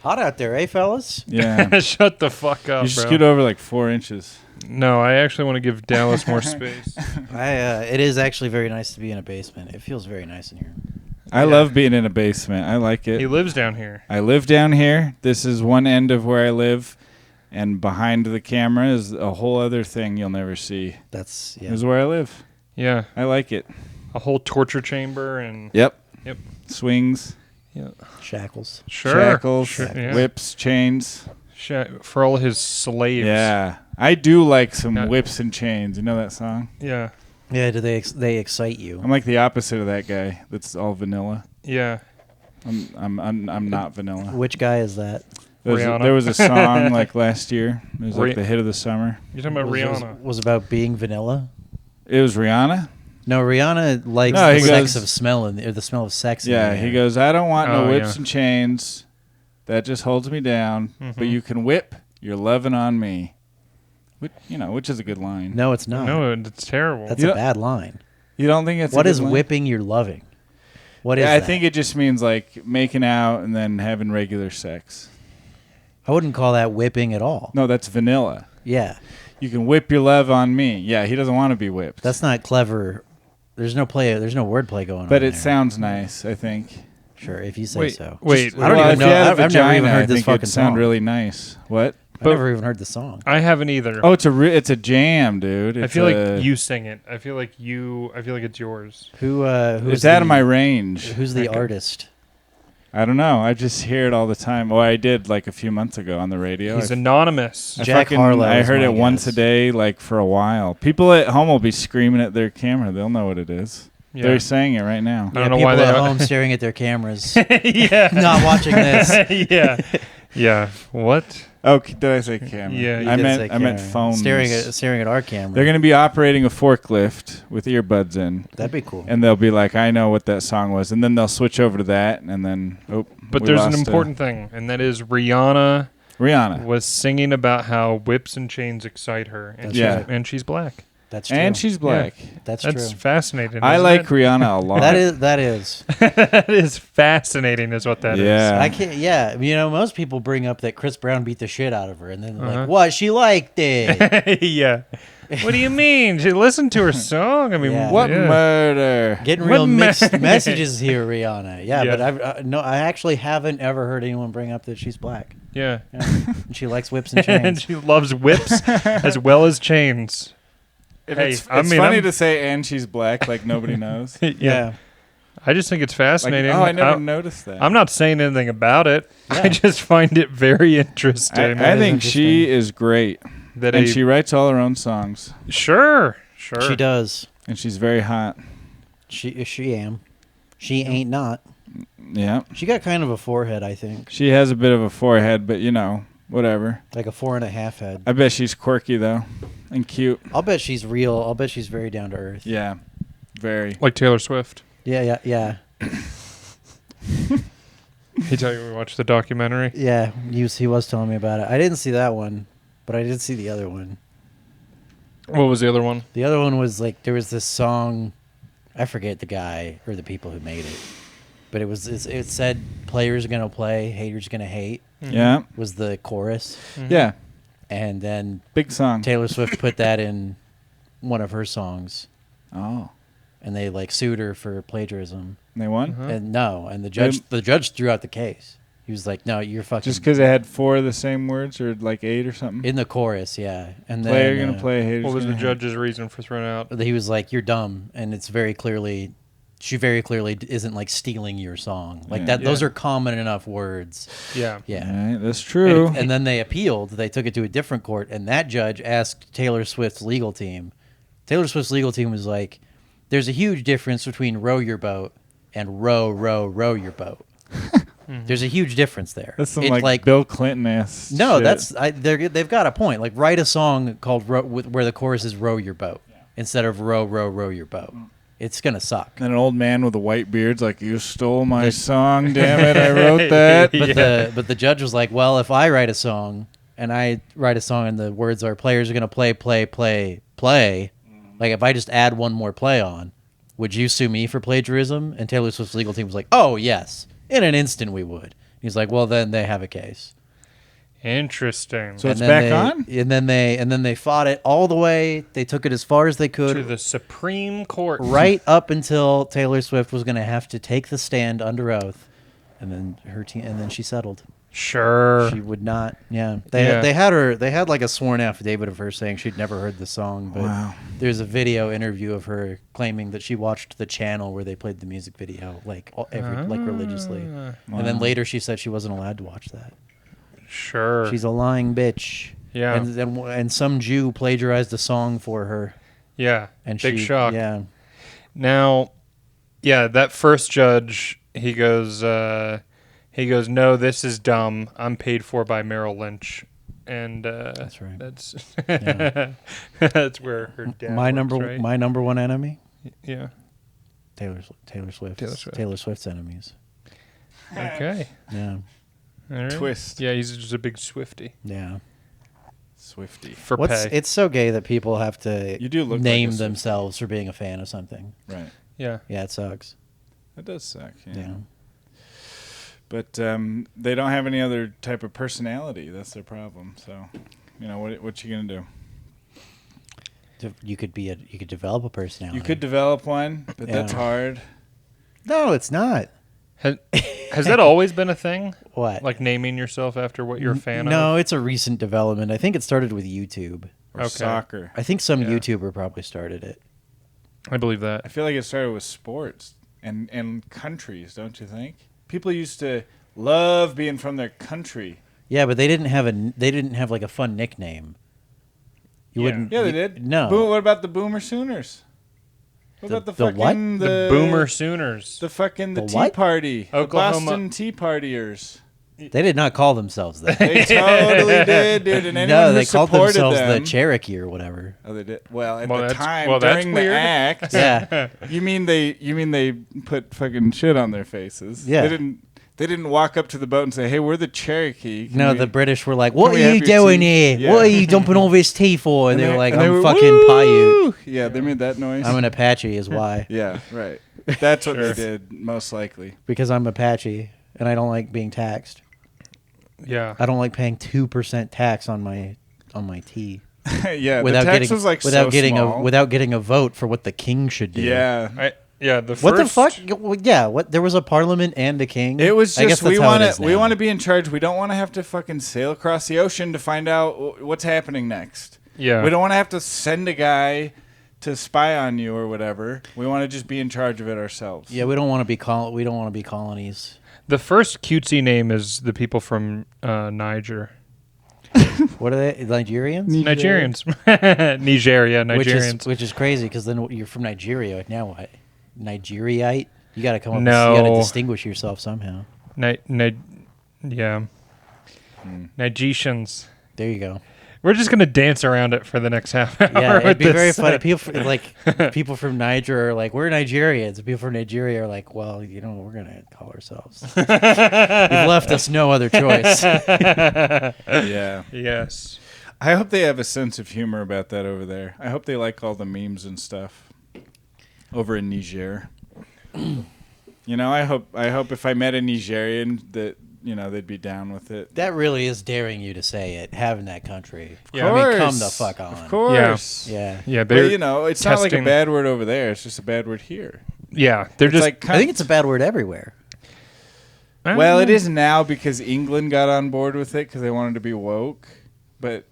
Hot out there, eh, fellas? Yeah. Shut the fuck up, You should bro. scoot over like 4 inches. No, I actually want to give Dallas more space. It is actually very nice to be in a basement. It feels very nice in here. I love being in a basement. I like it. He lives down here. I live down here. This is one end of where I live. And behind the camera is a whole other thing you'll never see. That's This is where I live. Yeah. I like it. A whole torture chamber and... Yep. Yep. Swings. Yeah. shackles. Sure. Shackles. Sure, yeah. Whips. Chains. For all his slaves. Yeah. I do like some Yeah. whips and chains. You know that song? Yeah. Yeah, do they excite you? I'm like the opposite of that guy that's all vanilla. Yeah. I'm not vanilla. Which guy is that? Rihanna. There was a song like last year. It was like the hit of the summer. You're talking about Rihanna. Was about being vanilla? It was Rihanna? No, Rihanna likes No, the he sex goes- of smelling, or the smell of sex. in Yeah, the he air. goes, I don't want no Oh, whips yeah. and chains. That just holds me down. But you can whip your lovin' on me. Which is a good line. No, it's not. No, it's terrible. That's You a don't- bad line. You don't think it's What a good is line? whipping your loving? What is Yeah, I that? think it just means like making out and then having regular sex. I wouldn't call that whipping at all. No, that's vanilla. Yeah, You can whip your love on me. Yeah, he doesn't want to be whipped. that's not clever. There's no wordplay going on. But it there. sounds nice, I think. Sure, if you say Wait, so. wait. I don't Well, even if know. you had a I've never vagina, even I heard this think fucking it'd sound song. really nice. What? I've never even heard the song. I haven't either. Oh, it's a jam, dude. I It's feel like you sing it. I feel like it's yours. Who's It's out of my range. Who's the Okay. artist? I don't know. I just hear it all the time. Well, I did like a few months ago on the radio. He's anonymous. Jack Harlow I is heard my it once a guess. day, like for a while. People at home will be screaming at their camera. They'll know what it is. Yeah. They're saying it right now. I don't know people why they at don't- home staring at their cameras, Yeah. not watching this. Yeah. Yeah. What? Oh, did I say camera? Yeah, you I did meant say I meant camera. phones. Staring at our camera. They're going to be operating a forklift with earbuds in, That'd be cool. and they'll be like, "I know what that song was," and then they'll switch over to that, and then But we there's an lost, important thing, and that is Rihanna Rihanna. was singing about how whips and chains excite her, and That's she's, right. and she's black. That's true. And she's black. That's That's true. fascinating. I isn't like it? Rihanna a lot. That is. That is fascinating, is what that is. Yeah. I can't. Yeah, most people bring up that Chris Brown beat the shit out of her, and then they're Uh-huh. like, "What? She liked it." Yeah. What do you mean? She listened to her song. I mean, Yeah. What yeah. murder? Getting What real ma- mixed messages here, Rihanna. Yeah, Yeah. but I actually haven't ever heard anyone bring up that she's black. Yeah. Yeah. And she likes whips and And chains. she loves whips as well as chains. Hey, It's I mean, funny I'm- to say, and she's black, like nobody knows. Yeah. I just think it's Like, fascinating. oh, I never noticed that. I'm not saying anything about it. Yeah. I just find it very interesting. I is think she interesting. is great, that and she writes all her own songs, sure. She does. and she's very hot. She ain't not. Yeah, She got kind of a forehead, I think, she has a bit of a forehead, but whatever. like a 4.5 head. I bet she's quirky though, and cute. I'll bet she's real. I'll bet she's very down to earth. Yeah, very. Like Taylor Swift. Yeah. He tell you we watched the documentary. Yeah, he was telling me about it. I didn't see that one, but I did see the other one. What was the other one? The other one was like there was this song, I forget the guy or the people who made it, but it said players gonna play, haters gonna hate Yeah, was the chorus, yeah. and then Big song. Taylor Swift put that in one of her songs, Oh, and they like sued her for plagiarism, they won and the judge threw out the case. He was like, no, you're fucking just because it had 4 of the same words, or like 8 or something. in the chorus, yeah, and then Player gonna play, haters What was the gonna hate. judge's reason for throwing out? he was like, you're dumb, and she very clearly isn't like stealing your song like Yeah. that. Those Yeah. are common enough words. Yeah. Yeah. Right, that's true. And then they appealed. They took it to a different court, and that judge asked Taylor Swift's legal team. Taylor Swift's legal team was like, "There's a huge difference between row your boat and row your boat. There's a huge difference there." That's some It's like Bill Clinton-esque no, shit. they've got a point. Like write a song called where the chorus is row your boat instead of row your boat. It's gonna suck. And an old man with a white beard's like, "You stole my song, damn it! I wrote that." But the judge was like, well, if I write a song and the words are players are gonna play, like if I just add one more play on, would you sue me for plagiarism? And Taylor Swift's legal team was like, oh yes, in an instant we would, He's like, well, then they have a case. Interesting. So So it's back on? And then they fought it all the way. They took it as far as they could. to the Supreme Court. Right up until Taylor Swift was going to have to take the stand under oath, and then she settled. Sure. She would not. Yeah, Yeah. they had like a sworn affidavit of her saying she'd never heard the song, but Wow. there's a video interview of her claiming that she watched the channel where they played the music video like religiously, and then later she said she wasn't allowed to watch that. Sure. She's a lying bitch. Yeah. and some Jew plagiarized a song for her, yeah. and Big she, shock. Yeah. Now, yeah, that first judge, he goes, no, this is dumb. I'm paid for by Merrill Lynch. And That's right. That's Yeah. that's where her dad my works, right? my number one enemy, Yeah. Taylor Swift. Swift. Taylor Swift's enemies. Okay. Yeah. All right. Twist. Yeah, he's just a big Swiftie. Yeah. Swifty. For pay. It's so gay that people have to You do look like name a Swiftie. themselves for being a fan of something. Right. Yeah. Yeah, it sucks. That does suck. Yeah. Yeah. But they don't have any other type of personality. That's their problem. So, what you gonna do? You could develop a personality. You could develop one, but Yeah. that's hard. No, it's not. Has that always been a thing? What? Like naming yourself after what you're a fan No, of? it's a recent development. I think it started with YouTube. Or Okay. soccer. I think some Yeah. YouTuber probably started it. I believe I that. feel like it started with sports and countries, don't you think? People used to love being from their country. Yeah, but they didn't have like a fun nickname. You Yeah. wouldn't. Yeah, they you- did. No. What about the Boomer Sooners? What about the the fucking what? The Boomer Sooners. The fucking The Tea what? Party. Oklahoma- The Boston Tea Partiers. They did not call themselves that. They totally did, dude. And anyone No, who they called supported themselves them, the Cherokee or whatever. Oh, they did. Well, at Well, the that's- time well, that's during the weird. act, Yeah. you mean they put fucking shit on their faces? Yeah. They didn't walk up to the boat and say, "Hey, we're the Cherokee." Can No, we-" the British were like, "What we are have you your doing tea?" here? Yeah. What are you dumping all this tea for?" And they were like, and they "I'm were, fucking Paiute. "Woo!" Yeah, they made that noise. I'm an Apache, is why. Yeah, right. That's what Sure. they did, most likely. Because I'm Apache and I don't like being taxed. Yeah. I don't like paying 2% tax on my tea Yeah, without the tax getting was like without so getting small. without getting a vote for what the king should do. Yeah, The What the first- fuck? Well, yeah. What? There was a parliament and a king. it was I guess just we that's how it want is to we now. want to be in charge. We don't want to have to fucking sail across the ocean to find out what's happening next. Yeah. We don't want to have to send a guy to spy on you or whatever. We want to just be in charge of it ourselves. Yeah, we don't want to be we don't want to be colonies. The first cutesy name is the people from Niger. What are they? Nigerians? Nigerians. Niger, yeah, Nigerians. Which is crazy because then you're from Nigeria. Now what? Nigeriite? You got to come up. No. You got to distinguish yourself somehow. Yeah. Nigetians. There you go. We're just gonna dance around it for the next half hour. Yeah, it'd with be this. very funny. People from Niger are like, we're Nigerians. And people from Nigeria are like, well, we're gonna call ourselves. You've left us no other choice. Yeah. Yes. I hope they have a sense of humor about that over there. I hope they like all the memes and stuff over in Niger. I hope if I met a Nigerian that they'd be down with it. That really is daring you to say it. Having that country. Yeah. I mean, come the fuck on. Of course. Yeah. Yeah, But they're it's not like a testing- bad word over there. It's just a bad word here. Yeah, they're It's just like I think it's a bad word everywhere. well, it is now because England got on board with it because they wanted to be woke. But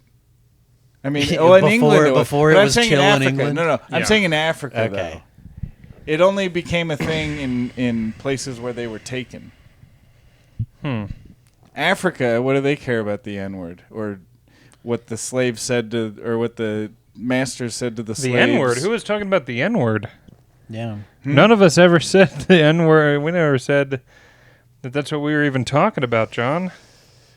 in England before it but I'm was saying chill in Africa. England? No, I'm Yeah. saying in Africa Okay. though. It only became a thing in places where they were taken. Africa, what do they care about the N-word or what the slaves said to, or what the masters said to the slaves? the N-word. Who was talking about the N-word? Yeah. None of us ever said the N-word. We never said that that's what we were even talking about, John.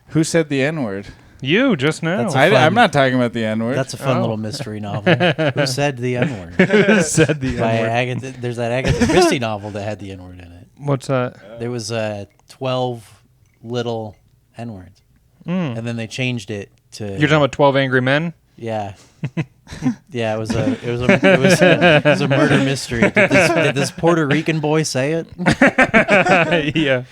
Who said the N-word? You just now. That's fun. I'm not talking about the N-word. That's a fun Oh. little mystery novel. Who said the N-word? Who said the By N-word? Agatha, there's that Agatha Christie novel that had the N-word in it. What's that? There was 12 little N-words. And then they changed it to... You're talking about 12 Angry Men? Yeah. Yeah, it was a murder mystery. Did this Puerto Rican boy say it? Yeah.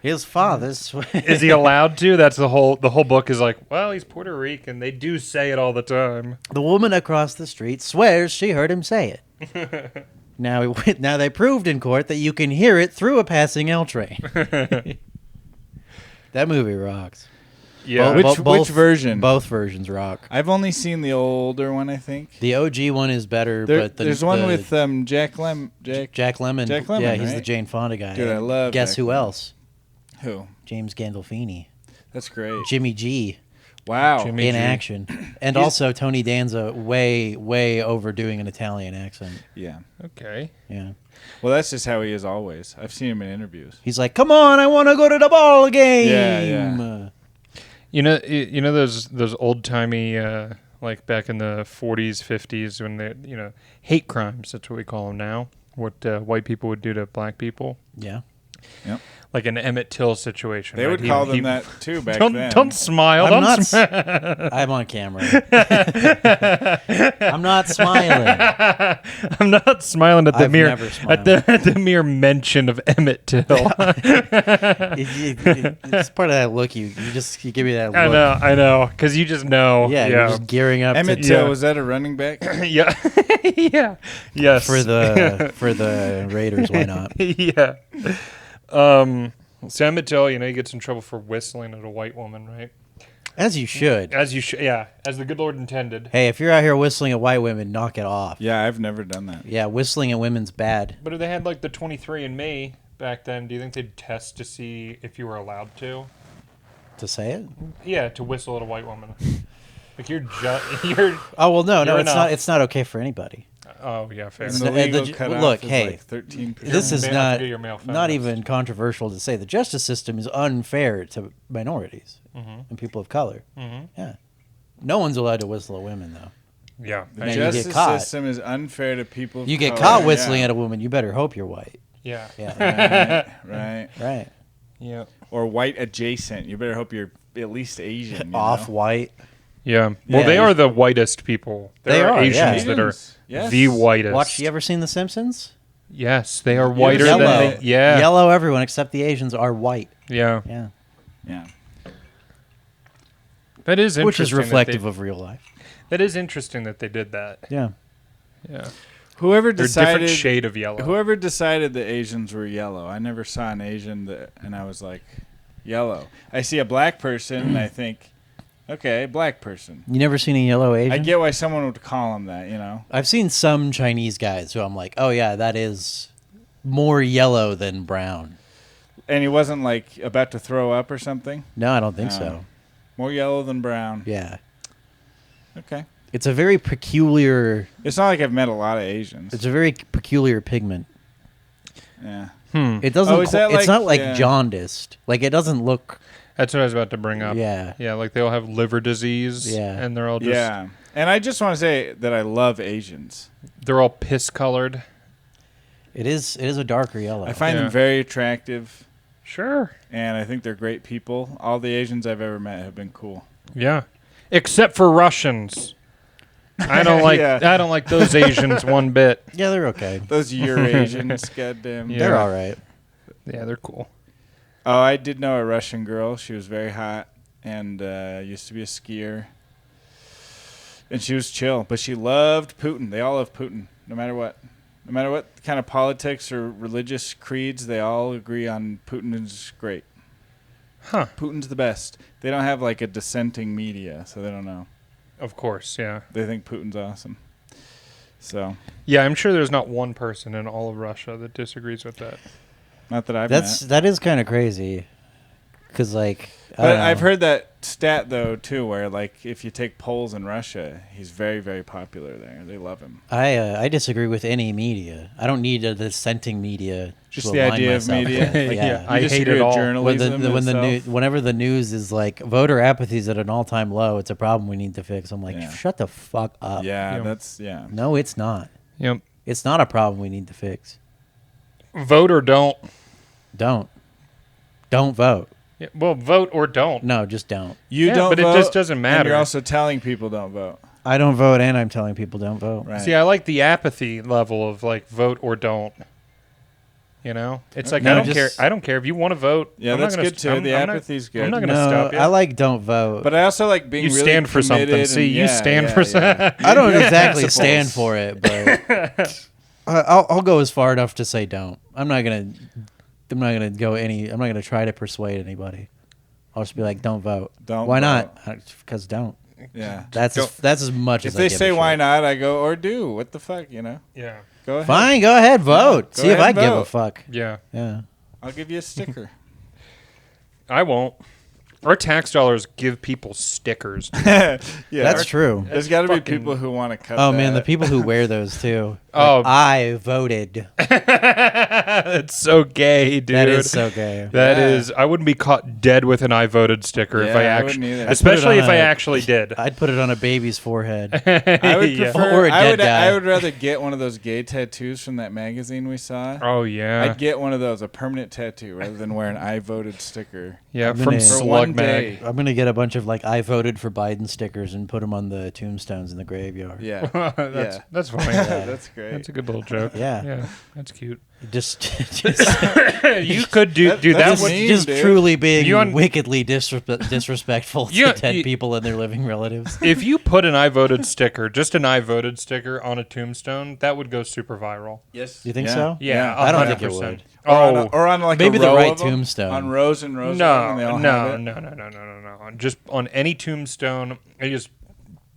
His father swears. Is he allowed to? That's the whole book is like, well, he's Puerto Rican. They do say it all the time. The woman across the street swears she heard him say it. Now they proved in court that you can hear it through a passing L train. That movie rocks. Yeah. Which version? Both versions rock. I've only seen the older one, I think. The OG one is better, but there's one with Jack Lemmon. Jack Lemmon. Jack Lemmon, yeah, he's the right? Jane Fonda guy. Dude, I love Guess Jack who Lemmon. else? Who? James Gandolfini. That's great. Jimmy G. Wow. Jimmy in G. action. And also Tony Danza way overdoing an Italian accent. Yeah. Okay. Yeah. Well, that's just how he is always. I've seen him in interviews. He's like, "Come on, I want to go to the ball game." Yeah. You know those old timey like back in the 40s, 50s when they hate crimes. That's what we call them now. What white people would do to black people. Yeah. Yep. Like an Emmett Till situation. They right? would call them that too back then. Don't smile. I'm on camera. I'm not smiling. I'm not smiling at the I've mere never smiled. at the mere mention of Emmett Till. It's part of that look. You give me that look. I know, because you just know. Yeah, you're just gearing up Emmett to, Till, was that a running back? yeah, yeah, yes. for the Raiders. Why not? Yeah. So Emmett Till, he gets in trouble for whistling at a white woman, right? As you should. As you should, yeah, as the good Lord intended. Hey, if you're out here whistling at white women, knock it off. Yeah, I've never done that. Yeah, whistling at women's bad. But if they had like the 23andMe back then, do you think they'd test to see if you were allowed to? To say it? Yeah, to whistle at a white woman. Like you're. Oh well, no, You're it's not. It's not okay for anybody. Oh yeah, fair. And So, the legal the- cutoff look, is hey, like 13%. This is I not forget you're male not feminist. even controversial to say. The justice system is unfair to minorities and people of color. Yeah, no one's allowed to whistle at women though. Yeah. The Man, you get justice caught. system is unfair to people of You get color. caught whistling Yeah. at a woman, you better hope you're white. Yeah. Yeah, Right. right. Yeah. Or white adjacent. You better hope you're at least Asian. you Off know? white. Yeah. Well, Yeah, they you- are the whitest people. They There are, Asians yeah. that are Asians, yes. the whitest. Watch. You ever seen The Simpsons? Yes, they are whiter seen than Yellow. they. Yeah. Yellow. Everyone except the Asians are white. Yeah. Yeah, Yeah. That is interesting. which is that reflective they- of real life. That is interesting that they did that. Yeah. Yeah. Whoever They're a decided different shade of yellow. Whoever decided the Asians were yellow. I never saw an Asian and I was like, yellow. I see a black person and I think, okay, black person. You never seen a yellow Asian? I get why someone would call him that, you know. I've seen some Chinese guys who I'm like, oh yeah, that is more yellow than brown. And he wasn't like about to throw up or something. No, I don't think No. so. More yellow than brown. Yeah. Okay. It's a very peculiar. It's not like I've met a lot of Asians. It's a very peculiar pigment. Yeah. It doesn't. Oh, is that it's like- not like yeah. jaundiced. Like it doesn't look. That's what I was about to bring up. Yeah. Yeah, like they all have liver disease. Yeah. And they're all just. Yeah. And I just want to say that I love Asians. They're all piss colored. It is a darker yellow. I find Yeah. them very attractive, Sure. and I think they're great people. All the Asians I've ever met have been cool. Yeah. Except for Russians. I don't like. Yeah. I don't like those Asians one bit. Yeah, they're okay. Those Eurasians, goddamn. Yeah. They're all right. Yeah, they're cool. Oh, I did know a Russian girl. She was very hot and used to be a skier. And she was chill, but she loved Putin. They all love Putin, no matter what. No matter what kind of politics or religious creeds, they all agree on Putin is great. Huh. Putin's the best. They don't have like a dissenting media, so they don't know. Of course. Yeah. They think Putin's awesome. So, Yeah, I'm sure there's not one person in all of Russia that disagrees with that. not that I've met. That is kind of crazy. Because like, I But don't know. I've heard that stat though too, where like if you take polls in Russia, he's very, very popular there. They love him. I disagree with any media. I don't need a dissenting media. Just to the align idea of myself media. with. Like, Yeah. I you hate disagree it with all. journalism. Whenever the news is like voter apathy is at an all-time low, it's a problem we need to fix. I'm like, Yeah. shut the fuck up. Yeah, Yeah. that's No, it's not. Yep. It's not a problem we need to fix. Vote or don't. Don't vote. Yeah, well, vote or don't. No, just don't. You Yeah, don't but it vote, just doesn't And matter. you're also telling people don't vote. I don't vote, and I'm telling people don't vote. Right. See, I like the apathy level of like vote or don't. You know, it's like No, I don't just- care. I don't care if you want to vote. Yeah, I'm not that's gonna good too. The I'm not- apathy's good. I'm not going to No, stop you. I like don't vote. But I also like being You really stand for something. committed See, and- you yeah, stand yeah, for yeah. I don't You have exactly principles. stand for it, but I'll go as far enough to say don't. I'm not gonna go any. I'm not gonna try to persuade anybody. I'll just be like, don't vote. Don't Why vote. not? Because don't. Yeah. That's as much If as I they give say a why shit. not, I go or do. What the fuck, you know? Yeah, Go ahead. Fine, go ahead, vote. go See if ahead I and give a vote. fuck. yeah. Yeah. I'll give you a sticker. I won't. Our tax dollars give people stickers. Yeah. That's true. There's got to be fucking- people who want to cut Oh man, the that. people who wear those too. Oh. Like, I voted. That's so gay, dude. That is so gay. That Yeah. is. I wouldn't be caught dead with an I voted sticker if Yeah, I I actually, wouldn't either. especially I'd put if it I on a- actually did. I'd put it on a baby's forehead. I would Yeah. prefer. Or a dead guy. I would rather get one of those gay tattoos from that magazine we saw. Oh yeah, I'd get one of those, a permanent tattoo, rather than wear an I voted sticker. yeah. I'm From gonna- For Slug one Mag. day. I'm gonna get a bunch of like I voted for Biden stickers and put them on the tombstones in the graveyard. Yeah. that's Yeah. that's funny. That's great. That's a good little joke. Yeah. yeah, that's cute. Just You could do That- dude. That that's would mean, just dude. truly being You un- wickedly disrespectful You- to dead you- people and their living relatives. if you put an I voted sticker, just an I voted sticker on a tombstone, that would go super viral. Yes. You think Yeah. so? Yeah, I don't think it 100%. would. Oh, Or on like Maybe a the row right of 'em, tombstone. on rows and rows. of them, and they all have it. no. Just on any tombstone, you just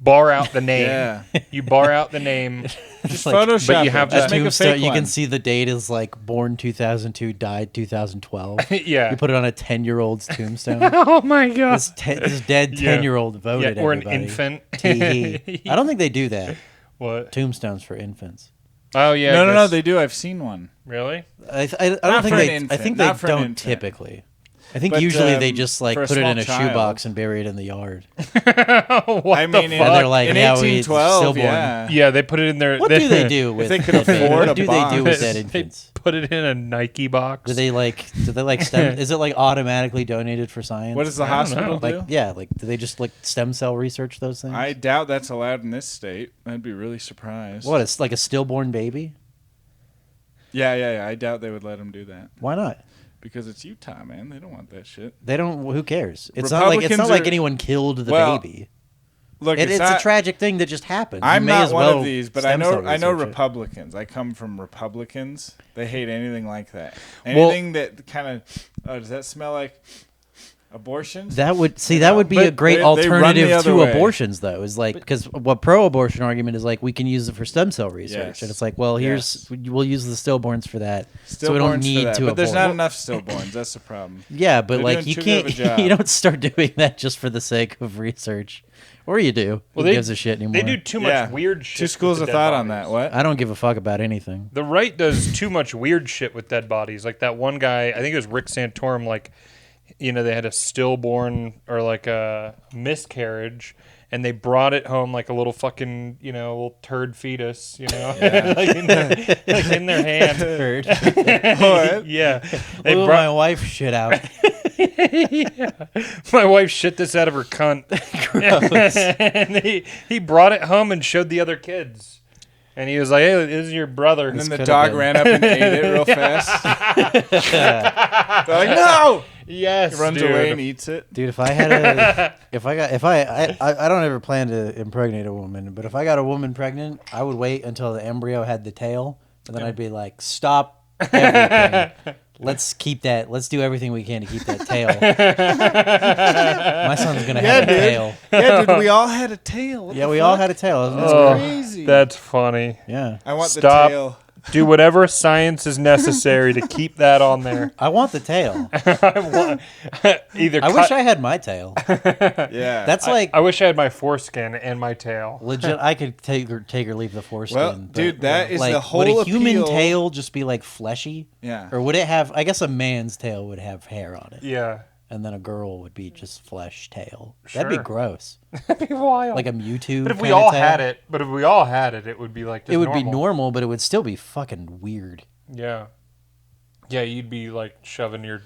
bar out the name. Yeah. You bar out the name. Just like- Photoshop. but you it. have Just that make a Tombstone, fake you one. can see the date is like born 2002, died 2012. Yeah. You put it on a 10-year-old's tombstone. Oh my god. This dead Yeah. 10-year-old voted. Yeah, or an everybody. infant. Tee-hee. I don't think they do that. What? Tombstones for infants. Oh yeah. No, I no, guess. they do. I've seen one. Really? I Not don't think for an they. I infant, think they not for an don't infant. typically. I think But, usually they just like for a put it in small a child. shoebox and bury it in the yard. What I the mean, fuck? And they're like, in yeah, we 1812, stillborn. yeah. Yeah, they put it in there. What do they do with? they could dead babies? afford What a do they do with box. dead They infants? put it in a Nike box. Do they like? stem? Is it like automatically donated for science? What does the I don't hospital know. do? like? Yeah, like do they just like stem cell research those things? I doubt that's allowed in this state. I'd be really surprised. What? It's like a stillborn baby? Yeah. I doubt they would let them do that Why not? because it's Utah, man. They don't want that shit. They don't. Who cares? It's not like Republicans are- anyone killed the Well, baby. Look, It's a not- tragic thing that just happened. You I'm may not as one well of these, but I stem cell know research it. Republicans. I come from Republicans. They hate anything like that. Well- Anything that kind of does that smell like abortions? That would You that know, would be but a great they run the alternative other to way. abortions, though. Is like because what pro-abortion argument is like we can use it for stem cell research, Yes. and it's like, well, we'll use the stillborns for that, so we Stillborns don't for need that, to. but there's not abort. enough stillborns. That's the problem. Yeah, but They're like doing you too good of can't, a job. you don't start doing that just for the sake of research, or you do. Well, Who they- gives a shit anymore? They do too much Yeah. weird shit. Two with schools the of dead thought on bodies. that. What? I don't give a fuck about anything. The right does too much weird shit with dead bodies. Like that one guy, I think it was Rick Santorum. Like, they had a stillborn or like a miscarriage, and they brought it home like a little fucking, little turd fetus, like, in their hand. Heard. What? Yeah, they Blew brought my wife shit out. my wife shit this out of her cunt, and he brought it home and showed the other kids. And he was like, "Hey, this is your brother." And then the could've dog been. ran up and ate it real fast. They're like, no! Yes, He runs dude. away and eats it. Dude, if I had a, I don't ever plan to impregnate a woman, but if I got a woman pregnant, I would wait until the embryo had the tail, and then I'd be like, stop everything. Let's keep that. Let's do everything we can to keep that tail. My son's gonna have a dude. tail. Yeah, dude, we all had a tail. What Yeah, the we all fuck? had a tail. Isn't That's it? Oh, crazy. That's funny. Yeah. I want Stop. the tail. Do whatever science is necessary to keep that on there. I want the tail. Either I wish I had my tail. Yeah. That's like I wish I had my foreskin and my tail. legit. I could take or leave the foreskin. Well, but, dude, that is like, the whole would a human appeal. tail just be like fleshy? Yeah. Or would it have? I guess a man's tail would have hair on it, Yeah. and then a girl would be just flesh tail. That'd be Sure. gross. That'd be wild. Like a Mewtwo. but if we kinda all tail. had it, it would be like just it would be normal. normal, but it would still be fucking weird. Yeah. Yeah, you'd be like shoving your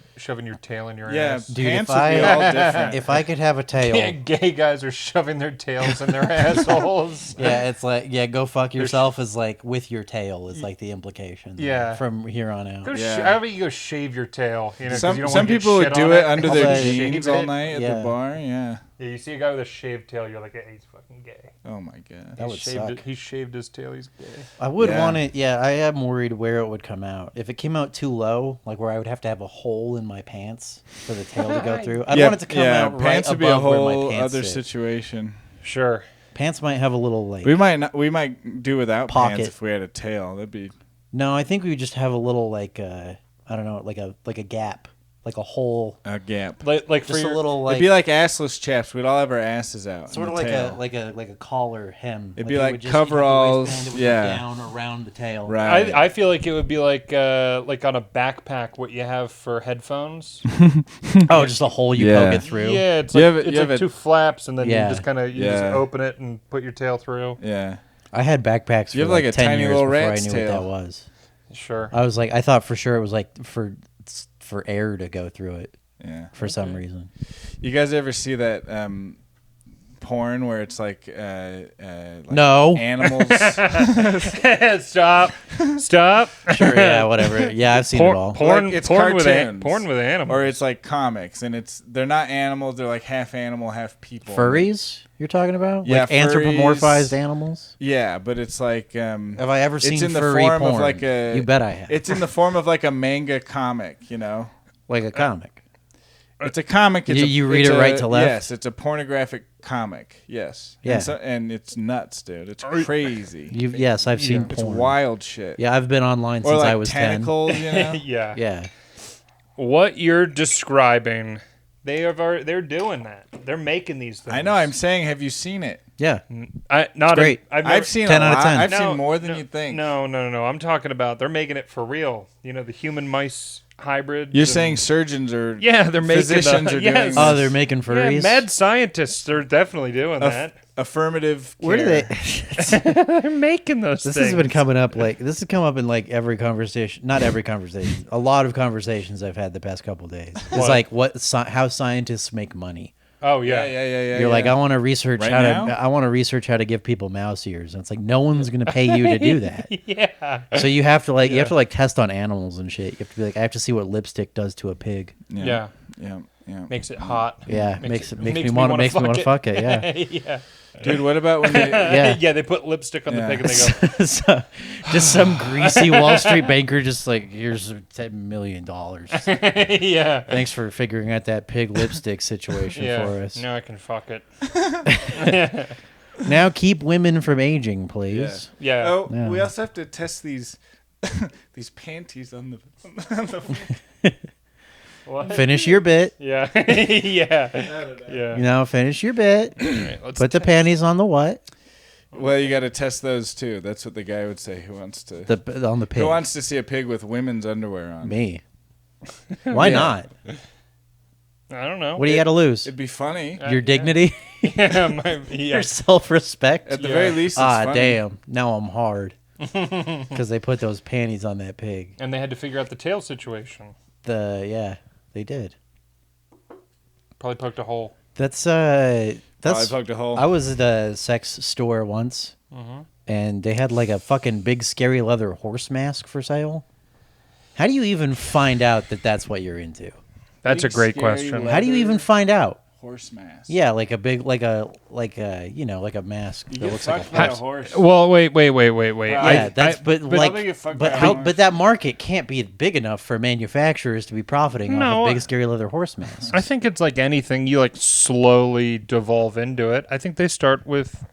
tail in your Yeah, ass. Dude, pants if would be I- all different. If I could have a tail, Yeah, gay guys are shoving their tails in their assholes. yeah, it's like go fuck yourself is like with your tail is like the implication. Yeah. From here on out. Yeah. How about you go shave your tail? You know, 'cause you don't Some wanna get people would shit do on it under their Although- jeans Shave all it. night at Yeah. the bar. Yeah. Yeah, you see a guy with a shaved tail, you're like, hey, he's fucking gay. Oh my god. That would suck. He shaved his tail, he's gay. I would Yeah. want it. Yeah, I am worried where it would come out. If it came out too low, like where I would have to have a hole in my pants for the tail to go through, I'd want it to come out pants right would be a above where whole my pants other sit. situation. Sure. Pants might have a little like. We might do without Pocket. pants if we had a tail. That'd be No, I think we would just have a little like I don't know, like a gap, like a hole, a gap. Like for just a your, little like It'd be like assless chaps. We'd all have our asses out. sort of in the like tail. a collar hem. It'd be it like would just- you'd have the coveralls, waistband, it would yeah. go down around the tail. Right. I feel like it would be like on a backpack what you have for headphones. Oh, just a hole you Yeah. poke it through. Yeah, it's You like, have it- it's you have like it- two flaps, and then Yeah. you just kind of just Yeah. open it and put your tail through. Yeah. I had backpacks for You have like a 10 tiny years little before I rat's knew tail. what that was. Sure. I was like, I thought for sure it was like for air to go through it Yeah. for some reason. You guys ever see that porn where it's like No. animals? Stop. Sure, yeah, whatever. Yeah, I've seen it all. Porn, Like, it's porn with cartoons. porn with animals. Or it's like comics, and they're not animals. They're like half animal, half people. Furries you're talking about? Yeah, like anthropomorphized furries. animals? Yeah, but it's like Have I ever seen it's in the furry form porn? of like a. You bet I have. It's in the form of like a manga comic. You know, like a comic. it's a comic. It's You read it's it right to left? Yes, it's a pornographic comic. Yes. Yeah. And it's nuts, dude. It's crazy. Yes, I've seen It's porn. wild shit. Yeah, I've been online Or since like I was 10. tentacles, you know. yeah. Yeah. What you're describing, they're doing that. They're making these things. I know. I'm saying, have you seen it? Yeah. Not great. I've seen 10 a out of lot. 10. I've No, seen more than no, you think. No. I'm talking about they're making it for real. You know, the human mice hybrid. You're saying surgeons or Yeah, they're making physicians the, are yes. doing this. Oh, they're making Yeah, furries? mad scientists are definitely doing that. affirmative. Where do care. they... They're making those This things. has been coming up this has come up in like every conversation, not every conversation, a lot of conversations I've had the past couple of days. It's What? like how scientists make money. Oh Yeah, yeah. yeah. You're like, I want to research Right how now? to how to give people mouse ears, and it's like no one's gonna pay you to do that. Yeah. So you have to you have to test on animals and shit. You have to be like, I have to see what lipstick does to a pig. Yeah. Yeah. Makes it hot. Yeah, makes me wanna want to fuck it. Yeah. yeah. Dude, what about when they, Yeah. Yeah, they put lipstick on the Yeah. pig and they go, So, just some greasy Wall Street banker, just like, here's $10 million. yeah. Thanks for figuring out that pig lipstick situation Yeah. for us. Now I can fuck it. Now keep women from aging, please. Yeah. Oh, Yeah. we also have to test these these panties on the What? Finish your bit. Yeah. yeah. Yeah. Now finish your bit. Alright, let's Put the panties on the what? Well, you got to test those too. That's what the guy would say who wants to On the pig. who wants to see a pig with women's underwear on. Me. Why Yeah. not? I don't know. What do you got to lose? It'd be funny. Your dignity? yeah. Your self-respect? At the Yeah. very least, it's funny. Damn. Now I'm hard. Because they put those panties on that pig. And they had to figure out the tail situation. Yeah, they did. Probably poked a hole. That's I poked a hole. I was at a sex store once, and they had like a fucking big scary leather horse mask for sale. How do you even find out that that's what you're into? That's a Big, great scary question. How do you even find out? Horse mask. Yeah, like a big, like a mask You that get looks like a fucked by a horse. horse. Well, wait. Yeah, but I'll like, get fucked but by a how, horse. but that market can't be big enough for manufacturers to be profiting No, off of big scary leather horse masks. I think it's like anything. You slowly devolve into it. I think they start with,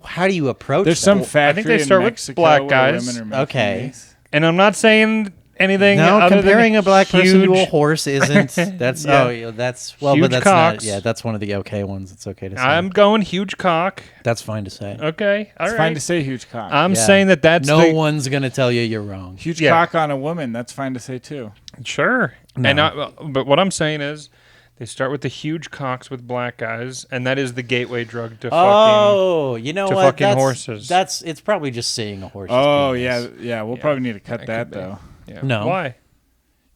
How do you approach? There's that? some I factory think they in start with Mexico black where guys. women are making Okay. these. and I'm not saying anything. No, other comparing than a black person to a huge- horse isn't. That's Yeah. that's well, Huge but that's cocks. not. Yeah, that's one of the okay ones. It's okay to say. I'm going huge cock. That's fine to say. Okay, all It's right. fine to say huge cock. I'm Yeah. saying that's no the, one's gonna tell you you're wrong. Huge Yeah. cock on a woman. That's fine to say too. Sure. No. And but what I'm saying is, they start with the huge cocks with black guys, and that is the gateway drug to fucking. Oh, you know to what? fucking that's, horses. That's it's probably just seeing a horse. Oh yeah, yeah. We'll Yeah, probably need to cut that that could be. though. Yeah. No. Why?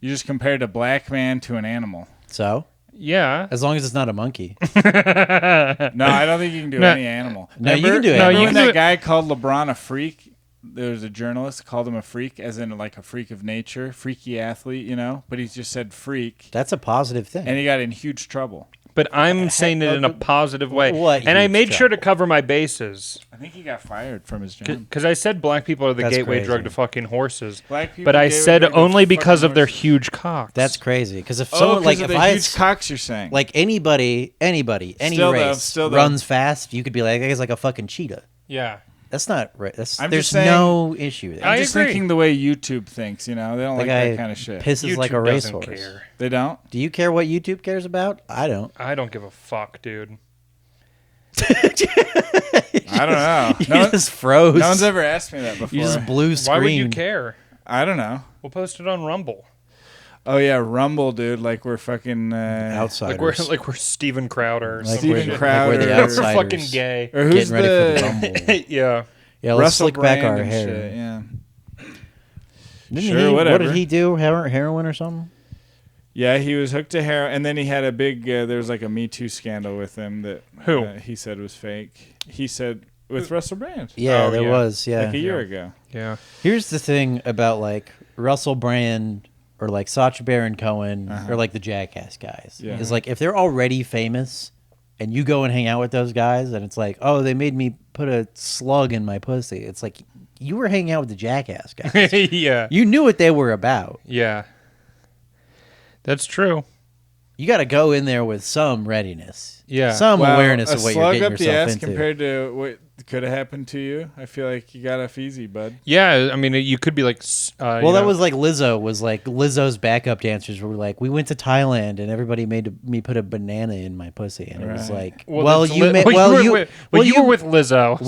You just compared a black man to an animal. So Yeah. as long as it's not a monkey. No, I don't think you can do any animal. No, you can do Remember animal. when that guy called LeBron a freak? There was a journalist called him a freak, as in like a freak of nature, freaky athlete, you know? But he just said freak, That's a positive thing. and he got in huge trouble. But I'm saying it in a positive way. What And I huge made sure to trouble? cover my bases. I think he got fired from his job. Because I said black people are the That's gateway crazy. drug to fucking horses. Black people But I gateway said drug to only because fucking of their horses. huge cocks. That's crazy. Because if Oh, someone like of if the I huge cocks you're saying. like anybody, any Still though, race still though. runs fast, you could be like, that guy's like a fucking cheetah. Yeah. That's not right. That's I'm there's just saying- no issue there. I I'm just agree. thinking the way YouTube thinks, you know? They don't the like guy that kind of shit. pisses like a YouTube doesn't racehorse. care. They don't? Do you care what YouTube cares about? I don't. I don't give a fuck, dude. I don't know. You No, just froze. no one's ever asked me that before. You just blew screen. Why would you care? I don't know. We'll post it on Rumble. Oh, yeah, Rumble, dude. Like we're fucking... Outsiders. Like we're Steven Crowder. Or Like something. Steven we're, Crowder. Like we're the We're outsiders. We're fucking gay. Or who's Getting ready for the the... rumble. Yeah. Yeah, let's Russell slick back Brand our and hair. shit, yeah. Didn't Sure, he, What whatever. did he do? Heroin or something? Yeah, he was hooked to heroin, and then he had a big... there was like a Me Too scandal with him that Who? he said was fake. He said with Russell Brand. Yeah, Oh, there yeah. was. Yeah. Like a year ago. Yeah. Here's the thing about like Russell Brand or like Sacha Baron Cohen or like the Jackass guys. Yeah. Is like if they're already famous and you go and hang out with those guys and it's like, oh, they made me put a slug in my pussy. It's like you were hanging out with the Jackass guys. Yeah. You knew what they were about. Yeah. That's true. You got to go in there with some readiness. Yeah. Some Well, awareness a of what you're slug getting up the yourself ass into. compared to what could have happened to you. I feel like you got off easy, bud. Yeah. I mean, you could be like. Well, that was like Lizzo. Was like Lizzo's backup dancers were like, we went to Thailand and everybody made me put a banana in my pussy, and it was Right. like, Well, well, that's you Li- ma- well, well, you were with Lizzo.